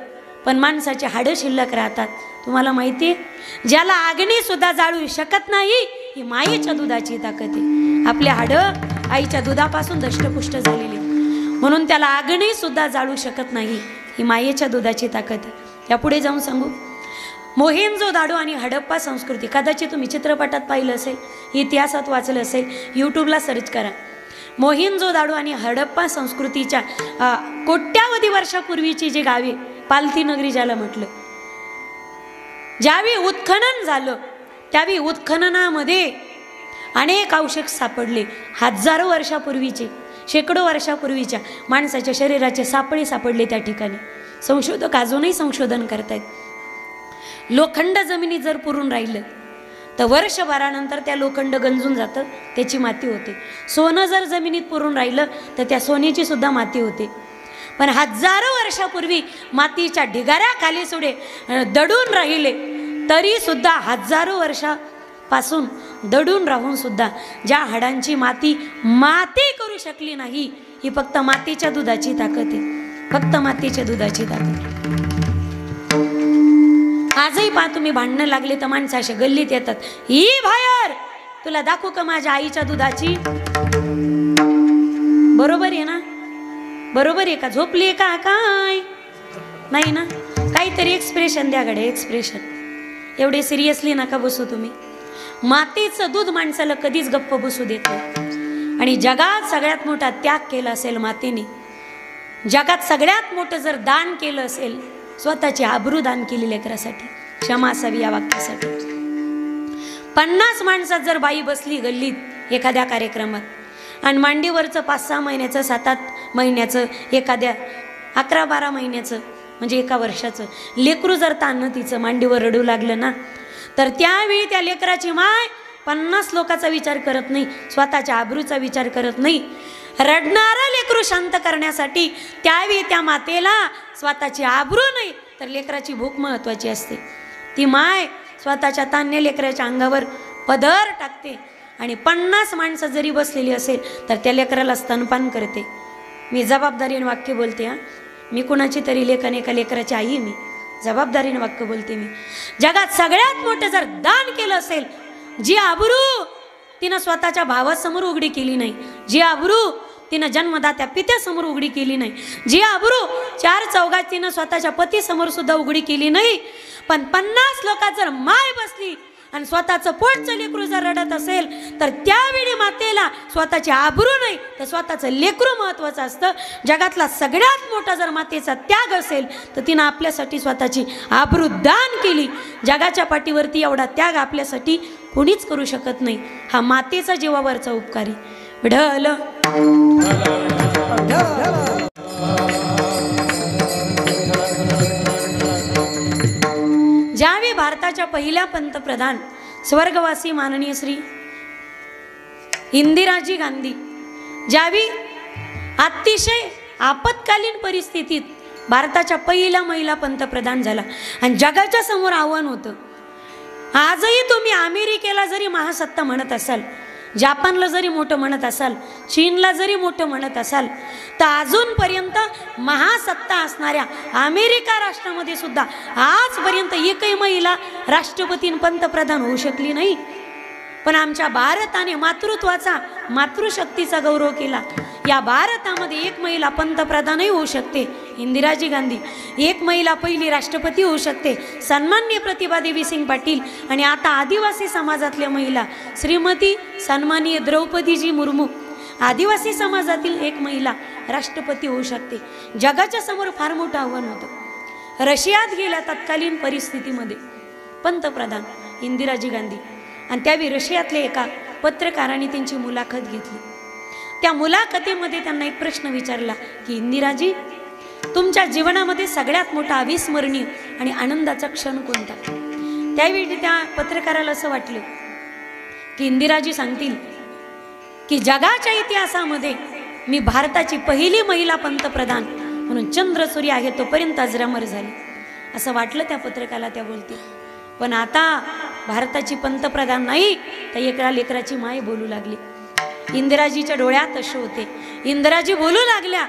पण माणसाचे हाडं शिल्लक राहतात. तुम्हाला माहिती आहे, ज्याला अग्नी सुद्धा जाळू शकत नाही, ही माईच्या दुधाची ताकद आहे. आपले हाडं आईच्या दुधापासून दष्टपुष्ट झालेली, म्हणून त्याला अग्नी सुद्धा जाळू शकत नाही. ही मायेच्या दुधाची ताकद आहे. यापुढे जाऊन सांगू, मोहेंजोदाडो आणि हडप्पा संस्कृती कदाचित तुम्ही चित्रपटात पाहिलं असेल, इतिहासात वाचलं असेल, यूट्यूबला सर्च करा. मोहेंजोदाडो आणि हडप्पा संस्कृतीच्या कोट्यावधी वर्षापूर्वीची जी गावे, पालथी नगरी ज्याला म्हटलं, ज्यावेळी उत्खनन झालं त्यावेळी उत्खननामध्ये अनेक अवशेष सापडले. हजारो वर्षापूर्वीचे, शेकडो वर्षापूर्वीच्या माणसाच्या शरीराचे सापळे सापडले त्या ठिकाणी. संशोधक अजूनही संशोधन करतायत. लोखंड जमिनीत जर पुरून राहिलं तर वर्षभरानंतर त्या लोखंड गंजून जातं, त्याची माती होते. सोनं जर जमिनीत पुरून राहिलं तर त्या सोन्याची सुद्धा माती होते. पण हजारो वर्षापूर्वी मातीच्या ढिगाऱ्याखाली सुडे दडून राहिले तरी सुद्धा हजारो वर्षापासून दडून राहून सुद्धा ज्या हाडांची माती करू शकली नाही, ही फक्त मातीच्या दुधाची ताकद आहे. फक्त मातीच्या दुधाची ताकद. आजही पहा तुम्ही, भांडणं लागले तर माणसं असे गल्लीत येतात, ही बाहेर तुला दाखवू का माझ्या आईच्या दुधाची. बरोबर आहे ना? बरोबर आहे का? झोपली का काय? नाही ना? काहीतरी एक्सप्रेशन द्या गडे, एक्सप्रेशन. एवढे सिरियसली नका बसू तुम्ही. मातीचं दूध माणसाला कधीच गप्प बसू देत नाही. आणि जगात सगळ्यात मोठा त्याग केला असेल मातेने, जगात सगळ्यात मोठं जर दान केलं असेल, स्वतःची आबरू दान केली लेकरासाठी, क्षमा असावी या वाक्यासाठी. 50 माणसात जर बाई बसली गल्लीत एखाद्या कार्यक्रमात आणि मांडीवरचं 5-6 महिन्याचं, 7-8 महिन्याचं, एखाद्या 11-12 महिन्याचं म्हणजे एका वर्षाचं लेकरू जर ताणं तिचं मांडीवर रडू लागलं ना, तर त्यावेळी त्या लेकराची माय 50 लोकांचा विचार करत नाही, स्वतःच्या आबरूचा विचार करत नाही. रडणारं लेकरू शांत करण्यासाठी त्यावेळी त्या मातेला स्वतःची आबरू नाही तर लेकराची भूक महत्त्वाची असते. ती माय स्वतःच्या तान्य लेकराच्या अंगावर पदर टाकते आणि 50 माणसं जरी बसलेली असेल तर त्या लेकराला स्तनपान करते. मी जबाबदारीने वाक्य बोलते. मी कुणाची तरी लेखन, एका लेकराची आई, मी जबाबदारीने वाक्य बोलते. मी जगात सगळ्यात मोठं जर दान केलं असेल, जी आबरू तिनं स्वतःच्या भावासमोर उघडी केली नाही, जी आबरू तिनं जन्मदात्या पित्यासमोर उघडी केली नाही, जी आबरू 4 चौघात तिनं स्वतःच्या पतीसमोर सुद्धा उघडी केली नाही, पण 50 लोकात जर माय बसली आणि स्वतःचं पोटचं लेकरू जर रडत असेल तर त्यावेळी मातेला स्वतःची आबरू नाही तर स्वतःचं लेकरू महत्त्वाचं असतं. जगातला सगळ्यात मोठा जर मातेचा त्याग असेल तर तिनं आपल्यासाठी स्वतःची आबरू दान केली. जगाच्या पाठीवरती एवढा त्याग आपल्यासाठी कोणीच करू शकत नाही. हा मातेचा जीवावरचा उपकारी. विढल ज्यावेळी भारताच्या पहिल्या पंतप्रधान स्वर्गवासी माननीय श्री इंदिराजी गांधी ज्यावेळी अतिशय आपत्कालीन परिस्थितीत भारताच्या पहिल्या महिला पंतप्रधान झाला आणि जगाच्या समोर आव्हान होतं. आजही तुम्ही अमेरिकेला जरी महासत्ता म्हणत असाल, जापानला जरी मोठं म्हणत असाल, चीनला जरी मोठं म्हणत असाल, तर अजूनपर्यंत महासत्ता असणाऱ्या अमेरिका राष्ट्रामध्ये सुद्धा आजपर्यंत एकही महिला राष्ट्रपती पंतप्रधान होऊ शकली नाही. पण आमच्या भारताने मातृत्वाचा, मातृशक्तीचा गौरव केला. या भारतामध्ये एक महिला पंतप्रधानही होऊ शकते, इंदिराजी गांधी. एक महिला पहिली राष्ट्रपती होऊ शकते, सन्माननीय प्रतिभा देवी सिंग पाटील. आणि आता आदिवासी समाजातल्या महिला श्रीमती सन्माननीय द्रौपदीजी मुर्मू, आदिवासी समाजातील एक महिला राष्ट्रपती होऊ शकते. जगाच्या समोर फार मोठं आव्हान होतं. रशियात गेल्या तत्कालीन परिस्थितीमध्ये पंतप्रधान इंदिराजी गांधी आणि त्यावेळी रशियातले एका पत्रकाराने त्यांची मुलाखत घेतली. त्या मुलाखतीमध्ये त्यांना एक प्रश्न विचारला की इंदिराजी, तुमच्या जीवनामध्ये सगळ्यात मोठा अविस्मरणीय आणि आनंदाचा क्षण कोणता? त्यावेळी त्या पत्रकाराला असं वाटलं की इंदिराजी सांगतील की जगाच्या इतिहासामध्ये मी भारताची पहिली महिला पंतप्रधान म्हणून चंद्र सूर्य आहे तोपर्यंत अजरामर झाली, असं वाटलं त्या पत्रकाराला. त्या बोलतील पण आता भारताची पंतप्रधान नाही तर एका लेकराची माय बोलू लागली. इंदिराजीच्या डोळ्यात अश्रू होते. इंदिराजी बोलू लागल्या,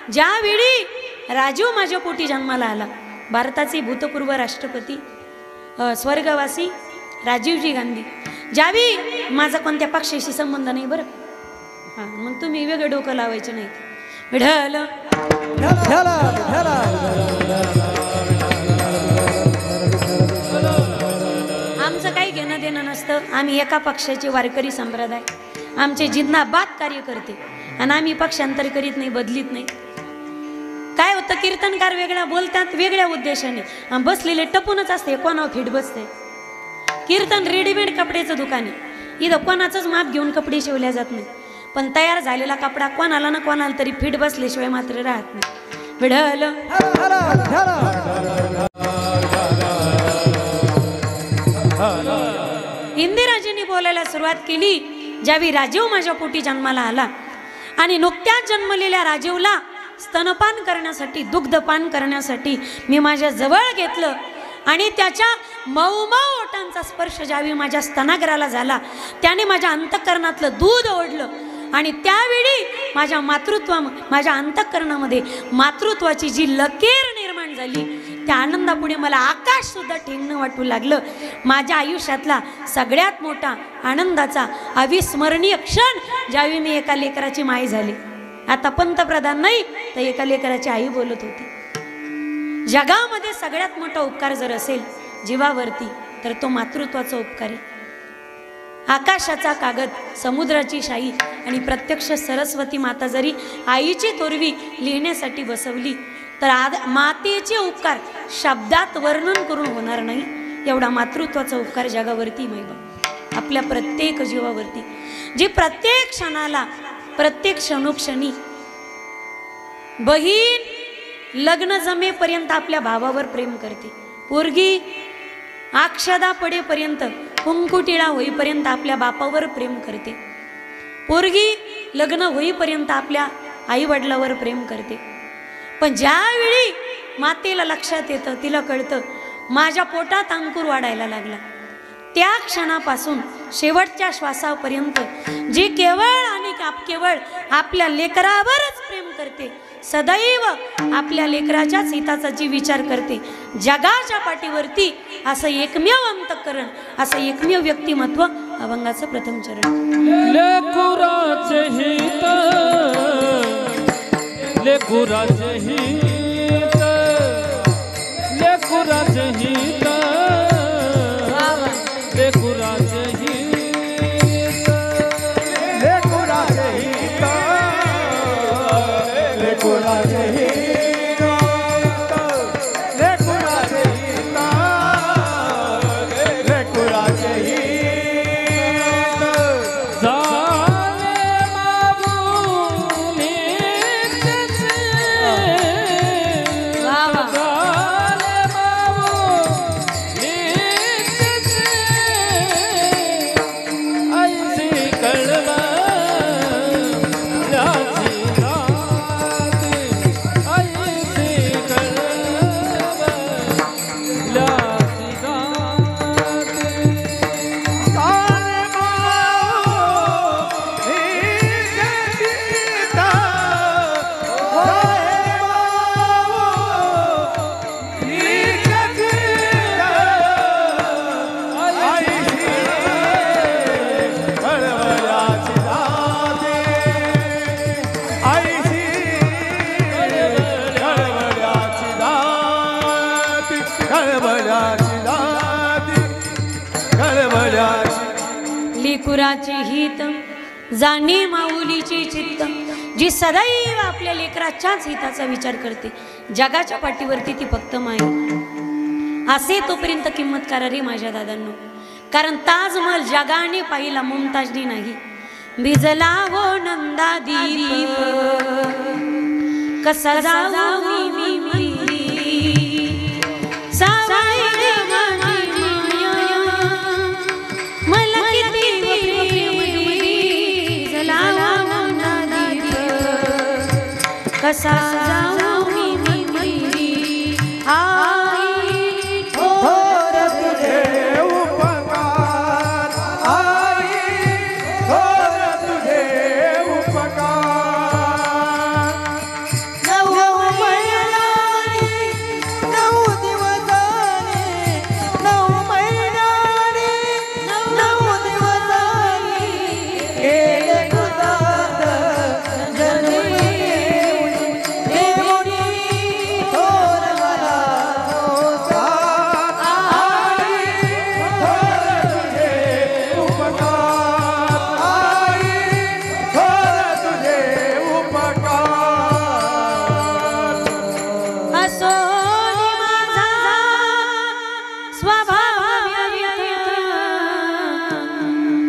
ज्यावेळी राजीव माझ्या पोटी जन्माला आला, भारताचे भूतपूर्व राष्ट्रपती स्वर्गवासी राजीवजी गांधी, ज्यावेळी माझा कोणत्या पक्षाशी संबंध नाही बरं, हां, मग तुम्ही वेगळं डोकं लावायचं नाही. विढल विठ्ठला विठ्ठला आमचं काही घेणं देणं नसतं. आम्ही एका पक्षाचे वारकरी संप्रदाय, आमचे जिंदाबाद कार्यकर्ते, आणि आम्ही पक्षांतर करीत नाही, बदलीत नाही. काय होतं, कीर्तनकार वेगळ्या बोलतात वेगळ्या उद्देशाने, आणि बसलेले टपूनच असते, कोणावर फिट बसते. कीर्तन रेडीमेड कपड्याचं दुकान आहे, इथं कोणाचंच माप घेऊन कपडे शिवल्या जात नाही, पण तयार झालेला कपडा कोणाला ना कोणाला तरी फिट बसल्याशिवाय मात्र राहत नाही. विढल इंदिराजींनी बोलायला सुरुवात केली ज्यावेळी राजीव माझ्या पोटी जन्माला आला, आणि नुकत्याच जन्मलेल्या राजीवला स्तनपान करण्यासाठी, दुग्धपान करण्यासाठी मी माझ्या जवळ घेतलं, आणि त्याच्या मऊ मऊ ओठांचा स्पर्श ज्यावेळी माझ्या स्तनाग्राला झाला, त्याने माझ्या अंतःकरणातलं दूध ओढलं, आणि त्यावेळी माझ्या अंतःकरणामध्ये मातृत्वाची जी लकीर निर्माण झाली, त्या आनंदापुढे मला आकाश सुद्धा ठेंगणं वाटू लागलं. माझ्या आयुष्यातला सगळ्यात मोठा आनंदाचा अविस्मरणीय क्षण ज्यावेळी मी एका लेकराची माई झाली. आता पंतप्रधान नाही तर एका लेकराची आई बोलत होती. जगामध्ये सगळ्यात मोठा उपकार जर असेल जीवावरती तर तो मातृत्वाचा उपकार आहे. आकाशाचा कागद, समुद्राची शाई आणि प्रत्यक्ष सरस्वती माता जरी आईची तोरवी लिहिण्यासाठी बसवली तर मातेचे उपकार शब्दात वर्णन करून होणार नाही. एवढा मातृत्वाचा उपकार जगावरती महिमा आपल्या प्रत्येक जीवावरती, जी प्रत्येक क्षणाला, प्रत्येक क्षणोक्षणी बहीण लग्न जमेपर्यंत आपल्या भावावर प्रेम करते, पोरगी अक्षदा पडेपर्यंत, कुंकुटिळा होईपर्यंत आपल्या बापावर प्रेम करते, पोरगी लग्न होईपर्यंत आपल्या आई वडिलावर प्रेम करते. पण ज्यावेळी मातेला लक्षात येतं, तिला कळतं माझ्या पोटात अंकुर वाढायला लागला, त्या क्षणापासून शेवटच्या श्वासापर्यंत जी केवळ आणि केवळ आपल्या लेकरावरच प्रेम करते, सदैव आपल्या लेकराच्याच हिताचा जी विचार करते, जगाच्या पाठीवरती असं एकमेव अंतःकरण, असं एकमेव व्यक्तिमत्व अभंगाचं प्रथम चरण. लेकुराचे हित, लेकुराचे हित, लेकुराचे हित, लेकुराचे हित, लेकुराचे हित, लेकुराचे हित, लेकुराचे हित, लेकुराचे हित. झाले माऊलीचेच, झाले माऊलीचेच, ऐशी कळवळ्याची रात, ऐशी कळवळ्याची रात. तारे माओ नीचे जीता, तारे माओ नीचे जीता, ऐशी कळवळ्याची रात, ऐशी कळवळ्याची रात, कळवळ्याची रात, कळवळ्याची. लेकुराचे हित जाणे माऊलीचे चित्त, जी सदैव आपल्या लेकराच्याच हिताचा विचार करते, जगाच्या पाठीवरती ती फक्त माई. असे तोपर्यंत किंमत करा रे माझ्या दादांनो, कारण ताजमहल जगाने पाहिला, मुमताजनी नाही. भिजला हो नंदा दीप, कसा जाऊ मी मंदी, सावळी माझी माया, मला किती प्रेम दे, भिजला हो नंदा दीप, कसा जाऊ मी मंदी. आई थोर तुझे उपकार, आई थोर तुझे उपकार. नऊ महिन्याने, नऊ दिवसाने, नऊ महिन्याने, नऊ दिवसाने केले तुझा जन्म येऊन, केले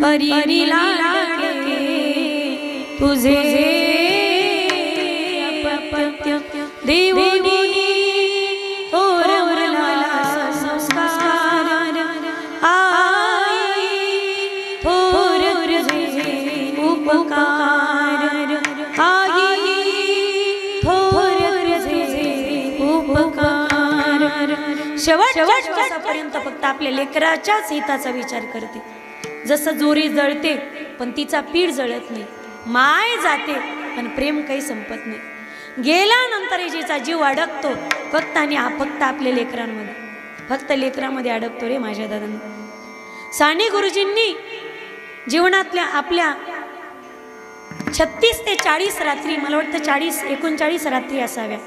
परी लाडके तुझे अपत्य देवोनी ओरवला संस्कार आई थोर तुझे उपकार आई थोर तुझे उपकार. शेवटपर्यंत फक्त आपल्या लेकराच्याच हिताचा विचार करते. जसं जोरी जळते पण तिचा पीठ जळत नाही, माय जाते पण प्रेम काही संपत नाही. गेल्यानंतर जिचा जीव अडकतो फक्त आणि फक्त आपल्या लेकरांमध्ये, फक्त लेकरामध्ये अडकतो रे माझ्या दादांनी. साने गुरुजींनी जीवनातल्या आपल्या 36 ते 40 रात्री, मला वाटतं 39 रात्री असाव्या,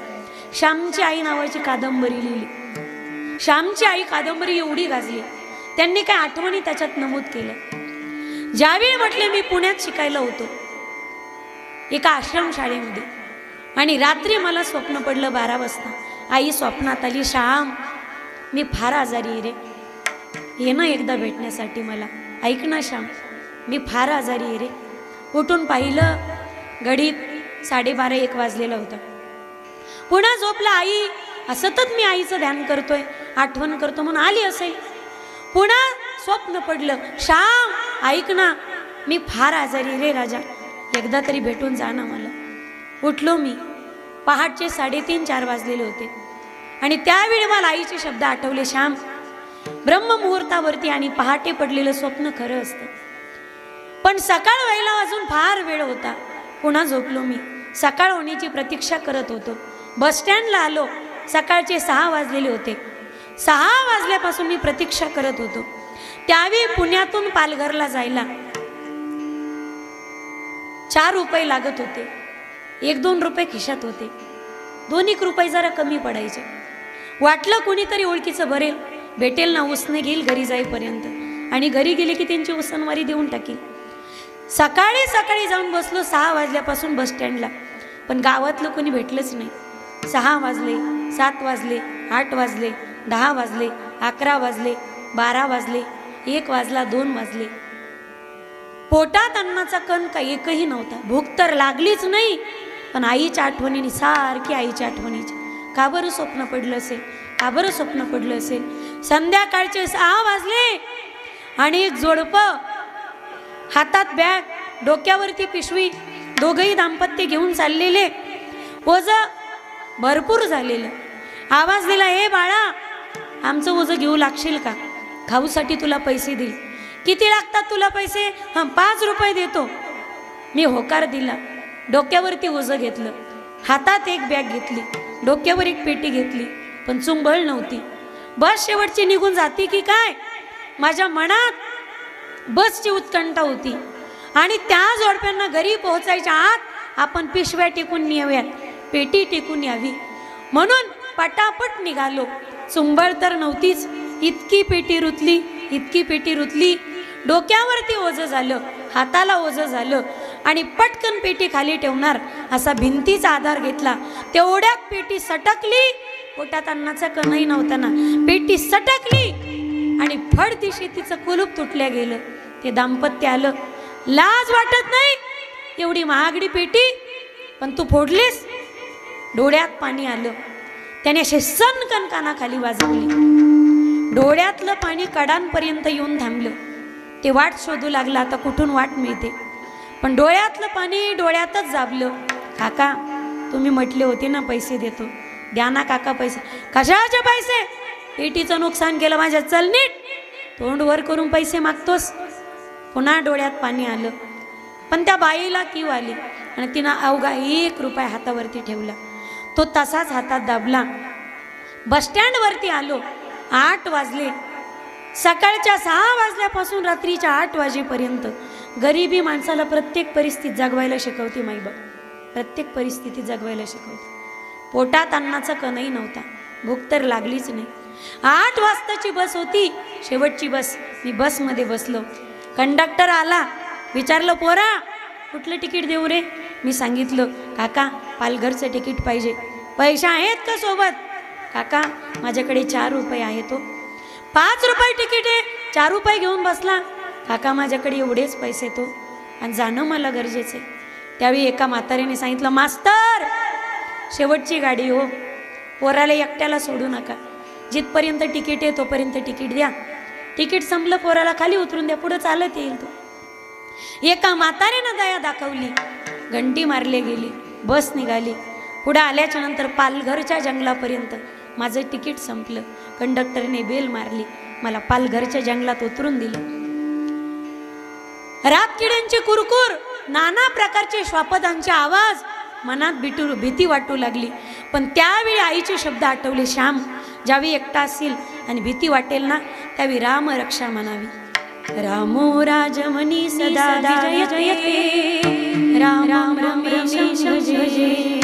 श्यामची आई नावाची कादंबरी लिहिली. श्यामची आई कादंबरी एवढी गाजली, त्यांनी काय आठवणी त्याच्यात नमूद केल्या. ज्यावेळी म्हटले मी पुण्यात शिकायला होतो एका आश्रमशाळेमध्ये, आणि रात्री मला स्वप्न पडलं 12 वाजता. आई स्वप्नात आली, श्याम मी फार आजारी आहे रे, ये ना एकदा भेटण्यासाठी मला. ऐक ना श्याम मी फार आजारी आहे रे. उठून पाहिलं घडीत 12:30-1 वाजलेला होता. पुन्हा झोपला. आई सतत मी आईचं ध्यान करतोय, आठवण करतो म्हणून आली असेल. पुन्हा स्वप्न पडलं, श्याम ऐक ना मी फार आजारी रे राजा, एकदा तरी भेटून जा ना मला. उठलो मी. पहाटचे 3:30-4 वाजलेले होते आणि त्यावेळी मला आईचे शब्द आठवले, श्याम ब्रह्ममुहूर्तावरती आणि पहाटे पडलेलं स्वप्न खरं असतं, पण सकाळ व्हायला अजून फार वेळ होता. पुन्हा झोपलो मी. सकाळ होण्याची प्रतीक्षा करत होतो. बस स्टँडला आलो. सकाळचे 6 वाजलेले होते. 6 वाजल्यापासून मी प्रतीक्षा करत होतो. त्यावेळी पुण्यातून पालघरला जायला 4 रुपये लागत होते. 1-2 रुपये खिशात होते. 2-1 रुपये जरा कमी पडायचे. वाटलं कोणीतरी ओळखीचं भरेल, भेटेल ना, उसने घेईल घरी जाईपर्यंत, आणि घरी गेले की त्यांची उसनवारी देऊन टाकील. सकाळी जाऊन बसलो 6 वाजल्यापासून बस स्टँडला, पण गावातलं कोणी भेटलंच नाही. 6 वाजले, 7 वाजले, 8 वाजले, 10 वाजले, 11 वाजले, 12 वाजले, 1 वाजला, 2 वाजले. पोटात अन्नाचा कण काही एकही नव्हता. भूक तर लागलीच नाही, पण आईच्या आठवणीने, सारखी आईच्या आठवणीची. का बरं स्वप्न पडलं असेल, का बरं स्वप्न पडलं असेल. संध्याकाळचे 6 वाजले आणि एक जोडपं, हातात बॅग, डोक्यावरती पिशवी, दोघंही दाम्पत्य घेऊन चाललेले, ओझं भरपूर झालेलं. आवाज दिला, हे बाळा आमचं ओझं घेऊ लागशील का, खाऊसाठी तुला पैसे देईल. किती लागतात तुला पैसे? 5 रुपये देतो. मी होकार दिला. डोक्यावरती ओझं घेतलं, हातात एक बॅग घेतली, डोक्यावर एक पेटी घेतली, पण चुंबळ नव्हती. बस शेवटची निघून जाते की काय, माझ्या मनात बसची उत्कंठा होती. आणि त्या जोडप्यांना घरी पोहोचायच्या आत आपण पिशव्या टेकून न्याव्यात, पेटी टेकून यावी म्हणून पटापट निघालो. चुंबळ तर नव्हतीच. इतकी पेटी रुतली, इतकी पेटी रुतली. डोक्यावरती ओझं झालं, हाताला ओझं झालं, आणि पटकन पेटी खाली ठेवणार असा भिंतीचा आधार घेतला. तेवढ्यात पेटी सटकली. पोटात अन्नाचा कणही नव्हता ना. पेटी सटकली आणि फडदिशी तिचं कुलूप तुटल्या गेलं. ते दाम्पत्य आलं. लाज वाटत नाही, एवढी महागडी पेटी पण तू फोडलीस. डोळ्यात पाणी आलं. त्याने असे सनकन कानाखाली वाजवली. डोळ्यातलं पाणी कडांपर्यंत येऊन थांबलं. ते वाट शोधू लागला, आता कुठून वाट मिळते. पण डोळ्यातलं पाणी डोळ्यातच जाबलं. काका तुम्ही म्हटले होते ना पैसे देतो, द्या ना काका पैसे. कशाचे पैसे? पेटीचं नुकसान केलं माझ्या, चल नीट. तोंड वर करून पैसे मागतोस. पुन्हा डोळ्यात पाणी आलं. पण त्या बाईला कीव आली आणि तिनं अवघा 1 रुपया हातावरती ठेवला. तो तसाच हातात दाबला. बस स्टँडवरती आलो. 8 वाजले. सकाळच्या 6 वाजल्यापासून रात्रीच्या 8 वाजेपर्यंत गरिबी माणसाला प्रत्येक परिस्थितीत जगवायला शिकवते माईबाप. प्रत्येक परिस्थितीत जगवायला शिकवते. पोटात अन्नाचा कणही नव्हता, भूक तर लागलीच नाही. 8 वाजताची बस होती, शेवटची बस. मी बसमध्ये बसलो. कंडक्टर आला. विचारलं, पोरा कुठलं तिकीट देऊ रे? मी सांगितलं, काका पालघरचं तिकीट पाहिजे. पैसे आहेत का सोबत? काका माझ्याकडे 4 रुपये आहेत. तो 5 रुपये तिकीट आहे. 4 रुपये घेऊन बसला. काका माझ्याकडे एवढेच पैसे तो आणि जाणं मला गरजेचं आहे. त्यावेळी एका म्हाताऱ्याने सांगितलं, मास्तर शेवटची गाडी हो, पोराला एकट्याला सोडू नका, जिथपर्यंत तिकीट आहे तोपर्यंत तिकीट द्या, तिकीट संपलं पोराला खाली उतरून द्या, पुढं चालत येईल तो. एका म्हाताऱ्यानं दया दाखवली, घंटी मारली गेली, बस निघाली. पुढे आल्याच्या नंतर पालघरच्या जंगलापर्यंत माझं तिकीट संपलं. कंडक्टरने बेल मारली, मला पालघरच्या जंगलात उतरून दिलं. रातकिड्यांचे कुरकुर, नाना प्रकारचे श्वापदांचे आवाज, मनात भीती वाटू लागली. पण त्यावेळी आईचे शब्द आठवले, श्याम ज्यावेळी एकटा असेल आणि भीती वाटेल ना, त्यावेळी राम रक्षा म्हणावी. रामो राजमणी सदा जयते, राम राम राम रमेश भजे,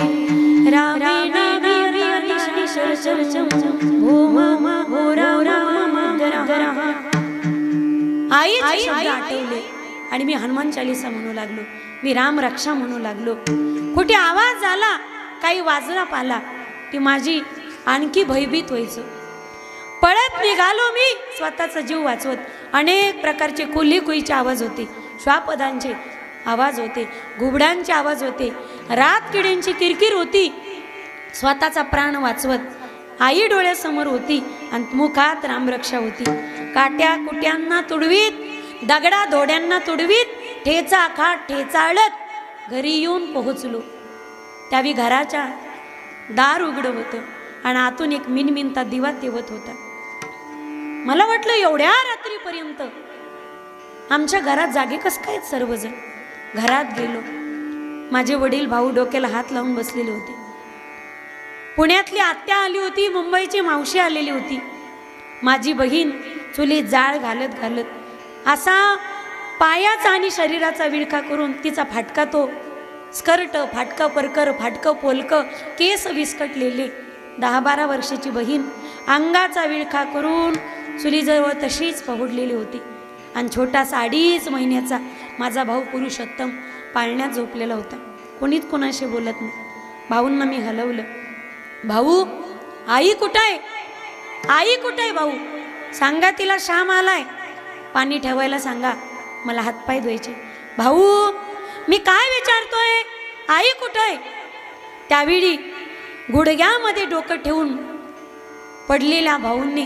रामेण आई शब्द आठवले आणि मी हनुमान चालीसा म्हणू लागलो, मी राम रक्षा म्हणू लागलो. कुठे आवाज आला, काही वाजला पाला की माझी आणखी भयभीत व्हायचं. पळत निघालो मी स्वतःचा जीव वाचवत. अनेक प्रकारचे कुईचे आवाज होते, श्वापदांचे आवाज होते, घुबडांचे आवाज होते, रातकिड्यांची किरकिर होती. स्वतःचा प्राण वाचवत आई डोळ्यासमोर होती आणि मुखात रामरक्षा होती. काट्या कुट्यांना तुडवीत, दगडा धोड्यांना तुडवीत, ठेचा खाट ठेचाळत घरी येऊन पोहोचलो. त्यावेळी घराच्या दार उघडं होतं आणि आतून एक मिनमिनता दिवा तेवत होता. मला वाटलं एवढ्या रात्रीपर्यंत आमच्या घरात जागे कस काय सर्वजण. घरात गेलो, माझे वडील भाऊ डोक्याला हात लावून बसलेले होते. पुण्यातली आत्या आली होती, मुंबईची मावशी आलेली होती. माझी बहीण चुलीत जाळ घालत घालत असा पायाचा आणि शरीराचा विळखा करून तिचा फाटका तो स्कर्ट, फाटकं परकर, फाटकं पोलकं, केस विस्कटलेले 10-12 वर्षाची बहीण अंगाचा विळखा करून चुलीजवळ तशीच पहुडलेली होती. आणि छोटासा 2.5 महिन्याचा माझा भाऊ पुरुषोत्तम पाळण्यात झोपलेला होता. कोणीच कोणाशी बोलत नाही. भाऊंना मी हलवलं, भाऊ आई कुठं आहे, आई कुठं आहे, भाऊ सांगा तिला श्याम आलाय, पाणी ठेवायला सांगा, मला हातपाय धुवायचे. भाऊ मी काय विचारतोय, आई कुठं आहे. त्यावेळी गुडघ्यामध्ये डोकं ठेवून पडलेल्या भाऊंनी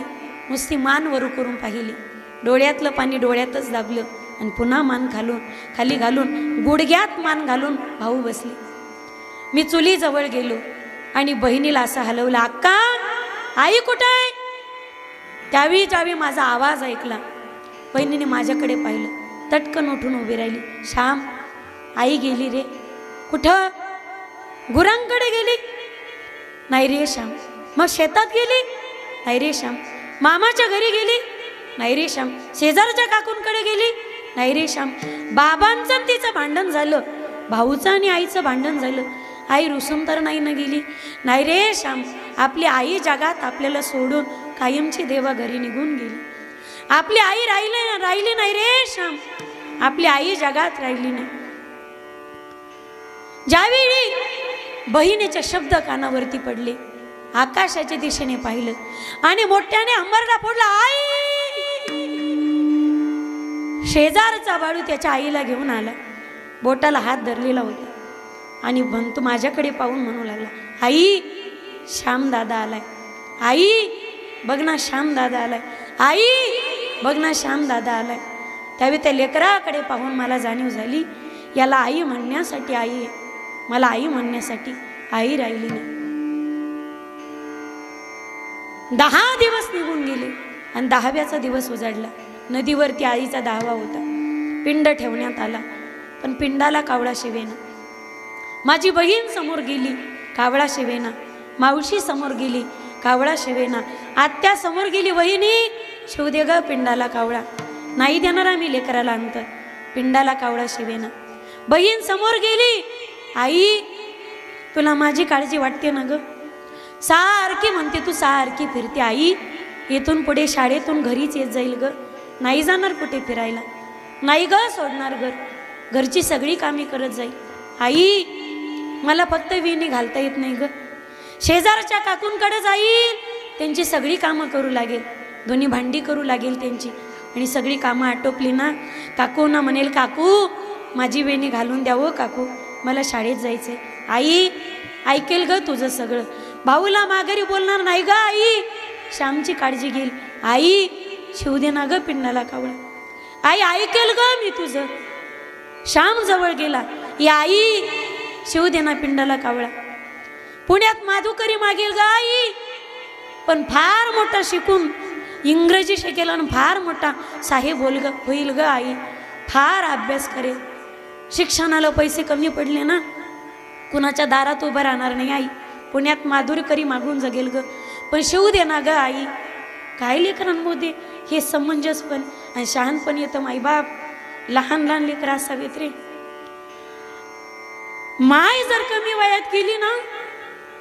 नुसती मान वरू करून पाहिली, डोळ्यातलं पाणी डोळ्यातच दाबलं आणि पुन्हा मान खाली घालून गुडघ्यात मान घालून भाऊ बसले. मी चुलीजवळ गेलो आणि बहिणीला असं हलवलं, अक्का आई कुठं आहे. त्यावेळी माझा आवाज ऐकला, बहिणीने माझ्याकडे पाहिलं, तटकन उठून उभी राहिली. श्याम आई गेली रे. कुठं. गुरांकडे गेली. नाही रे श्याम. मग शेतात गेली. नाही रे श्याम. मामाच्या घरी गेली. नाही रे श्याम. शेजारच्या काकूंकडे गेली. नाही रे श्याम. बाबांचं तिचं भांडण झालं, भाऊचं आणि आईचं भांडण झालं, आई रुसून तर नाही ना गेली. नाही रे श्याम. आपली आई जगात आपल्याला सोडून कायमची देवा घरी निघून गेली. आपली आई राहिली नाही रे श्याम. आपली आई जगात राहिली नाही. ज्यावेळी बहिणीचे शब्द कानावरती पडले, आकाशाच्या दिशेने पाहिलं आणि मोठ्याने अंबरडा फोडला, आई. शेजारचा बाळू त्याच्या आईला घेऊन आला, बोटाला हात धरलेला होता आणि म्हणतो माझ्याकडे पाहून म्हणू लागला, आई श्याम दादा आलाय. आई बघ ना श्याम दादा आलाय. आई बघ ना श्याम दादा आलाय. त्यावेळी त्या लेकराकडे पाहून मला जाणीव झाली, याला आई म्हणण्यासाठी आई आहे, मला आई म्हणण्यासाठी आई राहिली नाही. 10 दिवस निघून गेले आणि 10व्याचा दिवस उजाडला. नदीवरती आईचा 10वा होता. पिंड ठेवण्यात आला, पण पिंडाला कावळा शिवेना. माझी बहीण समोर गेली, कावळा शिवेना. मावशी समोर गेली, कावळा शिवेना. आत्या समोर गेली, वहिनी शिव दे ग पिंडाला कावळा. नाही देणार आम्ही लेकराला अंतर, पिंडाला कावळा शिवेना. बहीण समोर गेली, आई तुला माझी काळजी वाटते ना ग. सारखी म्हणते तू, सारखी फिरते. आई इथून पुढे शाळेतून घरीच येत जाईल ग, नाही जाणार कुठे फिरायला, नाही ग सोडणार घर, घरची सगळी कामे करत जाईल. आई मला फक्त विणी घालता येत नाही ग. शेजारच्या काकूंकडे जाईल, त्यांची सगळी कामं करू लागेल, दोन्ही भांडी करू लागेल त्यांची, आणि सगळी कामं आटोपली ना काकूंना म्हणेल, काकू माझी वेणी घालून द्या हो काकू, मला शाळेत जायचंय. आई ऐकेल ग तुझं सगळं. भाऊला माघारी बोलणार नाही ग आई, श्यामची काळजी घेईल. आई शिव दे ना ग पिंडाला कावळा. आई ऐकेल ग मी तुझं. श्याम जवळ गेला, या आई शिव दे ना पिंडाला कावळा. पुण्यात माधुकरी मागेल ग आई, पण फार मोठा शिकून इंग्रजी शिकेल आणि फार मोठा साहेब होईल ग आई. फार अभ्यास करेल. शिक्षणाला पैसे कमी पडले ना, कुणाच्या दारात उभं राहणार नाही आई. पुण्यात माधुरकरी मागून जगेल ग, पण शिव दे ना ग आई. काय लेकरांमध्ये हे समंजसपण आणि शहाणपण येतं. माईबाप लहान लहान लेकर असावेत रे. माय जर कमी वयात गेली ना,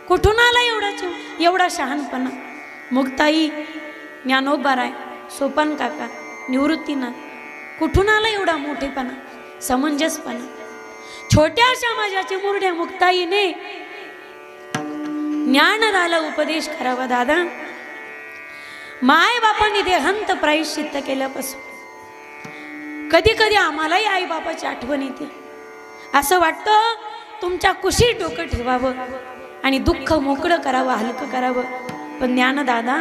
कुठून आला एवढा शहाणपणा. मुक्ताई, ज्ञानोबाराय, सोपान काका, निवृत्तीनाथ, कुठून आला एवढा मोठेपणा, समंजसपणा. छोट्याशा माझ्या चिमुरड्या मुक्ताईने ज्ञानदाला उपदेश करावा. दादा, माय बापांनी देहांत प्रायश्चित्त केल्यापासून कधी कधी आम्हालाही आई बापाची आठवण येते. असं वाटतं तुमच्या कुशीत डोकं ठेवावं आणि दुःख मोकळं करावं, हलकं करावं. पण ज्ञानदादा,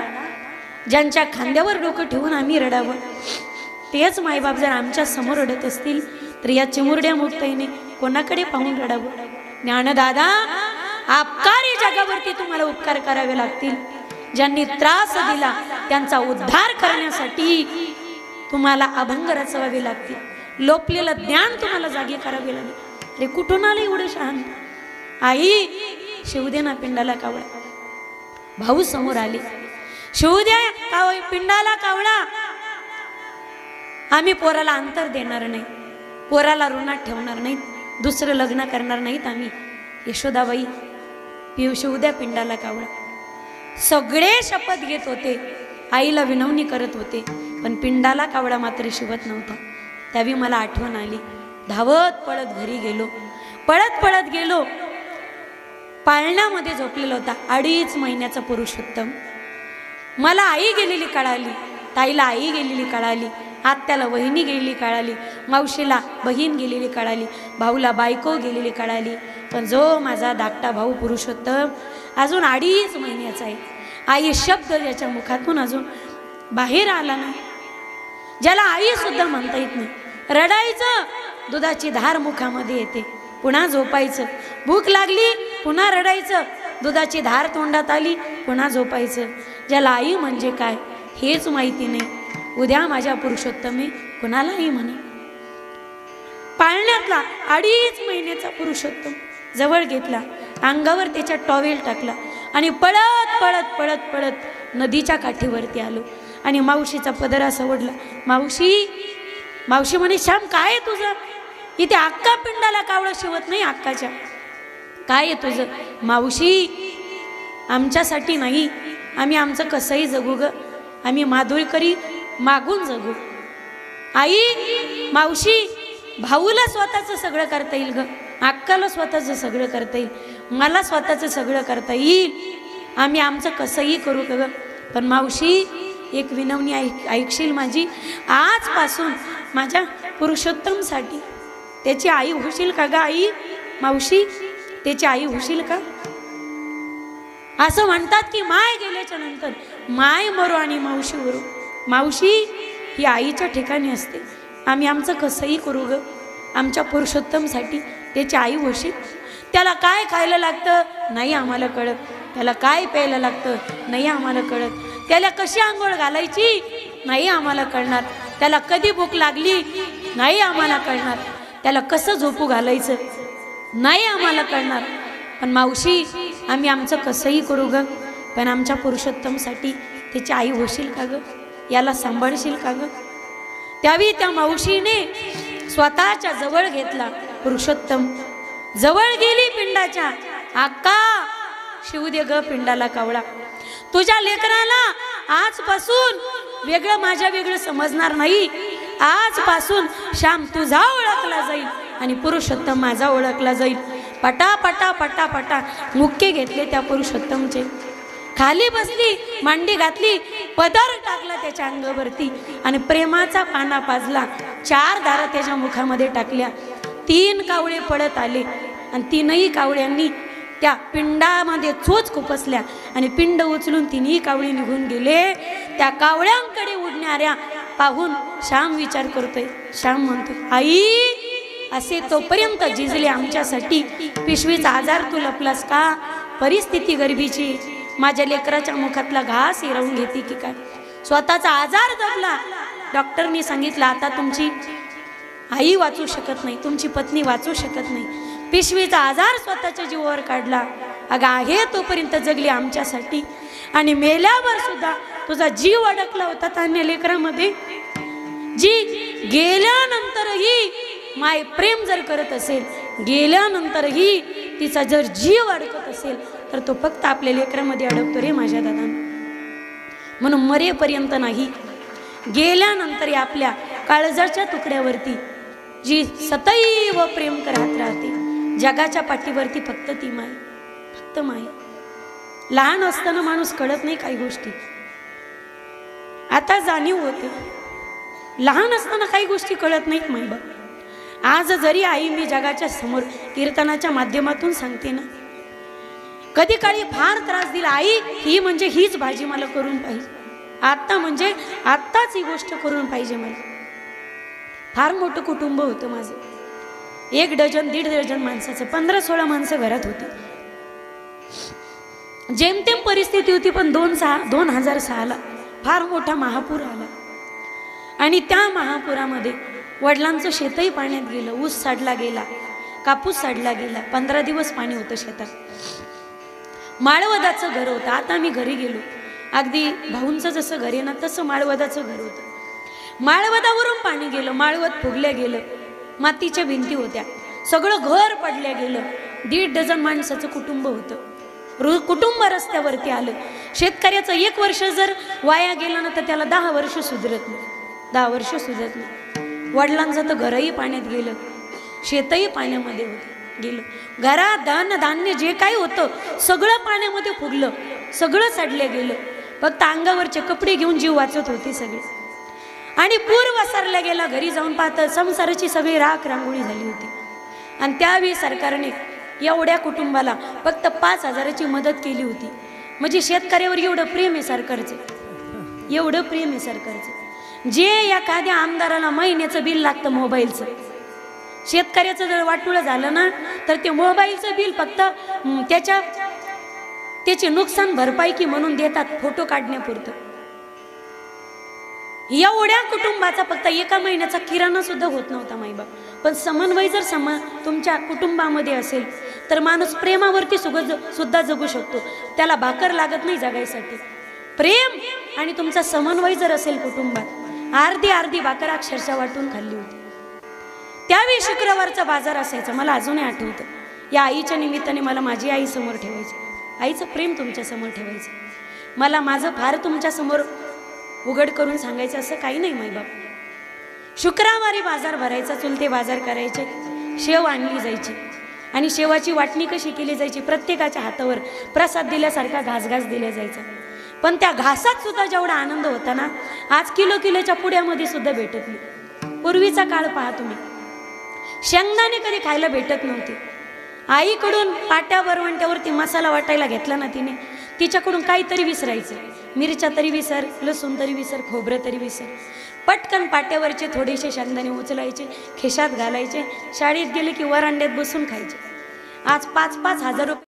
ज्यांच्या खांद्यावर डोकं ठेवून आम्ही रडावं, तेच मायबाप जर आमच्या समोर रडत असतील तर या चिमुरड्या मुक्ताईने कोणाकडे पाहून रडावं. ज्ञानदादा, आपकारी जगावरती तुम्हाला उपकार करावे लागतील. ज्यांनी त्रास दिला त्यांचा उद्धार करण्यासाठी तुम्हाला अभंग रचवावे लागतील. लोपलेलं ज्ञान तुम्हाला जागे करावे लागेल. अरे कुठून आलं एवढं शहाण. आई शिवदे ना पिंडाला कावळा. भाऊ समोर आले, शिवद्या पिंडाला कावळा. आम्ही पोराला अंतर देणार नाही, पोराला ऋणात ठेवणार नाहीत, दुसरं लग्न करणार नाहीत आम्ही. यशोदाबाई शिवद्या पिंडाला कावळा. सगळे शपथ घेत होते, आईला विनवणी करत होते, पण पिंडाला कावळा मात्र शिवत नव्हता. त्यावेळी मला आठवण आली. धावत पळत घरी गेलो, पळत गेलो. पाळण्यामध्ये झोपलेला होता 2.5 महिन्याचा पुरुषोत्तम. मला आई गेलेली कळाली, ताईला आई गेलेली कळाली, आत्याला वहिनी गेलेली कळाली, मावशीला बहीण गेलेली कळाली, भाऊला बायको गेलेली कळाली. पण जो माझा धाकटा भाऊ पुरुषोत्तम अजून 2.5 महिन्याचा आहे. आई शब्द ज्याच्या मुखातून अजून बाहेर आला नाही, ज्याला आई सुद्धा म्हणता येत नाही. रडायचं, दुधाची धार मुखामध्ये येते, पुन्हा झोपायचं. भूक लागली, पुन्हा रडायचं, दुधाची धार तोंडात आली, पुन्हा झोपायचं. ज्याला आई म्हणजे काय हेच माहिती नाही. उद्या माझ्या पुरुषोत्तमे कुणालाही म्हणे. पाळण्यातला 2.5 महिन्याचा पुरुषोत्तम जवळ घेतला, अंगावर त्याच्या टॉवेल टाकला आणि पळत नदीच्या काठीवरती आलो आणि मावशीचा पदरा सवडला. मावशी म्हणे, श्याम काय आहे तुझं? इथे अक्का पिंडाला कावळं शिवत नाही अक्काच्या. काय आहे तुझं? मावशी, आमच्यासाठी नाही, आम्ही आमचं कसंही जगू ग, आम्ही माधुरकरी मागून जगू. आई, मावशी, भाऊला स्वतःचं सगळं करता येईल ग, अक्काला स्वतःचं सगळं करता येईल, मला स्वतःचं सगळं करता येईल, आम्ही आमचं कसंही करू ग. पण मावशी, एक विनवणी ऐकशील माझी? आजपासून माझ्या पुरुषोत्तमसाठी त्याची आई होशील का ग? आई, मावशी, त्याची आई होशील का? असं म्हणतात की माय गेल्याच्या नंतर माय मरो आणि मावशी मरो. मावशी ही आईच्या ठिकाणी असते. आम्ही आमचं कसंही करू ग, आमच्या पुरुषोत्तमसाठी त्याची आई होशील. त्याला काय खायला लागतं नाही आम्हाला कळत, त्याला काय प्यायला लागतं नाही आम्हाला कळत, त्याला कशी आंघोळ घालायची नाही आम्हाला कळणार, त्याला कधी भूक लागली नाही आम्हाला कळणार, त्याला कसं झोपू घालायचं नाही आम्हाला कळणार. पण मावशी, आम्ही आमचं कसंही करू ग, पण आमच्या पुरुषोत्तमसाठी त्याची आई होशील का ग, याला सांभाळशील का ग? त्यावेळी त्या मावशीने स्वतःच्या जवळ घेतला पुरुषोत्तम. जवळ गेली पिंडाच्या. अक्का, शिव दे ग पिंडाला कावळा. तुझ्या लेकराला आजपासून वेगळं माझ्या वेगळं समजणार नाही. आजपासून श्याम तुझा ओळखला जाईल आणि पुरुषोत्तम माझा ओळखला जाईल. पटा पटा पटा पटा मुक्के घेतले त्या पुरुषोत्तमचे. खाली बसली, मांडी घातली, पदर टाकला त्याच्या अंगावरती आणि प्रेमाचा पाना पाजला. 4 दारा त्याच्या मुखामध्ये टाकल्या. 3 कावळे पळत आले आणि 3ही कावळ्यांनी त्या पिंडामध्ये चोच खुपसल्या आणि पिंड उचलून 3ही कावळे निघून गेले. त्या कावळ्यांकडे उडणाऱ्या पाहून श्याम विचार करतोय. श्याम म्हणतोय, आई असे तोपर्यंत झिजले आमच्यासाठी, पिशवीचा आजार तू लपलास का? परिस्थिती गरिबीची, माझ्या लेकराच्या मुखातला घास हिरवून घेते की काय? स्वतःचा आजार जपला. डॉक्टरनी सांगितलं आता तुमची आई वाचू शकत नाही, तुमची पत्नी वाचू शकत नाही. पिशवीचा आजार स्वतःच्या जीवावर काढला. अगं आहे तोपर्यंत जगली आमच्यासाठी आणि मेल्यावर सुद्धा तुझा जीव अडकला होता धान्य लेकरामध्ये. जी गेल्यानंतरही माय प्रेम जर करत असेल, गेल्यानंतरही तिचा जर जीव अडकत असेल तर तो फक्त आपल्या लेकरामध्ये अडकतो रे माझ्या दादांना. म्हणून मरेपर्यंत नाही, गेल्यानंतर आपल्या काळजाच्या तुकड्यावरती जी सदैव प्रेम करत राहते. जगाच्या पाठीवरती फक्त ती माय, फक्त माय. लहान असताना माणूस कळत नाही काही गोष्टी, आता जाणीव होते. लहान असताना काही गोष्टी कळत नाहीत मायबाप. आज जरी आई मी जगाच्या समोर कीर्तनाच्या माध्यमातून सांगते ना, कधी काळी फार त्रास दिला. आई ही म्हणजे हीच भाजी मला करून पाहिजे, आता म्हणजे आत्ताच ही गोष्ट करून पाहिजे मला. फार मोठं कुटुंब होतं माझं, 1 डझन 1.5 डझन माणसाचं, 15-16 माणसं घरात होती. जेमतेम परिस्थिती होती. पण 2006ला फार मोठा महापूर आला आणि त्या महापुरामध्ये वडिलांचं शेतही पाण्यात गेलं, ऊस साडला गेला, कापूस साडला गेला. 15 दिवस पाणी होतं शेतात. माळवदाचं घर होतं. आता मी घरी गेलो, अगदी भाऊंचं जसं घर आहे ना तसं माळवदाचं घर होतं. माळवदावरून पाणी गेलं, माळवद फुगल्या गेलं, मातीच्या भिंती होत्या, सगळं घर पडल्या गेलं. 1.5 डझन माणसाचं कुटुंब होतं. कुटुंब रस्त्यावरती आलं. शेतकऱ्याचं 1 वर्ष जर वाया गेलं ना तर त्याला 10 वर्ष सुधरत नाही, 10 वर्ष सुधरत नाही. वडिलांचं तर घरही पाण्यात गेलं, शेतही पाण्यामध्ये गेलं. घरात धान्य जे काही होतं सगळं पाण्यामध्ये फुगलं, सगळं सडलं गेलं. फक्त अंगावरचे कपडे घेऊन जीव वाचत होते सगळे. आणि पूर वसरला गेला. घरी जाऊन पाहतं संसाराची सगळी राख रांगोळी झाली होती. आणि त्यावेळी सरकारने एवढ्या कुटुंबाला फक्त 5,000ची मदत केली होती. म्हणजे शेतकऱ्यावर एवढं प्रेम आहे सरकारचं, एवढं प्रेम आहे सरकारचं. जे एखाद्या आमदाराला महिन्याचं बिल लागतं मोबाईलचं, शेतकऱ्याचं जर वाटुळं झालं ना तर ते मोबाईलचं बिल फक्त त्याचे नुकसान भरपाई की म्हणून देतात, फोटो काढण्यापुरतं. एवढ्या कुटुंबाचा फक्त 1 महिन्याचा किराणा सुद्धा होत नव्हता माईबाप. पण समन्वय जर तुमच्या कुटुंबामध्ये असेल तर माणूस प्रेमावरती सुद्धा जगू शकतो. त्याला भाकर लागत नाही जगायसाठी. प्रेम आणि तुमचा समन्वय जर असेल कुटुंबात, अर्धी भाकर अक्षरशः वाटून खाल्ली होती. त्यावेळी शुक्रवारचा बाजार असायचा, मला अजूनही आठवतं. या आईच्या निमित्ताने मला माझी आई समोर ठेवायची, आईचं प्रेम तुमच्या समोर ठेवायचं. मला माझं फार तुमच्या समोर उघड करून सांगायचं असं काही नाही माईबाप. शुक्रवारी बाजार भरायचा, चुलते बाजार करायचे, शेव आणली जायची आणि शेवाची वाटणी कशी केली जायची, प्रत्येकाच्या हातावर प्रसाद दिल्यासारखा घास दिला जायचा. पण त्या घासात सुद्धा जेवढा आनंद होता ना आज किलोच्या पुड्यामध्ये सुद्धा भेटत नाही. पूर्वीचा काळ पहा तुम्ही, शेंगदाणे कधी खायला भेटत नव्हते. आईकडून पाट्या वरवंट्यावरती मसाला वाटायला घेतला ना तिने, तिच्याकडून काहीतरी विसरायचं, मिरच्या तरी विसर, लसूण तरी विसर, खोबरं तरी विसर. पटकन पाट्यावरचे थोडेसे शेंगदाणे उचलायचे, खिशात घालायचे, शाळेत गेले की वरांड्यात बसून खायचे. आज 5,000 रुपये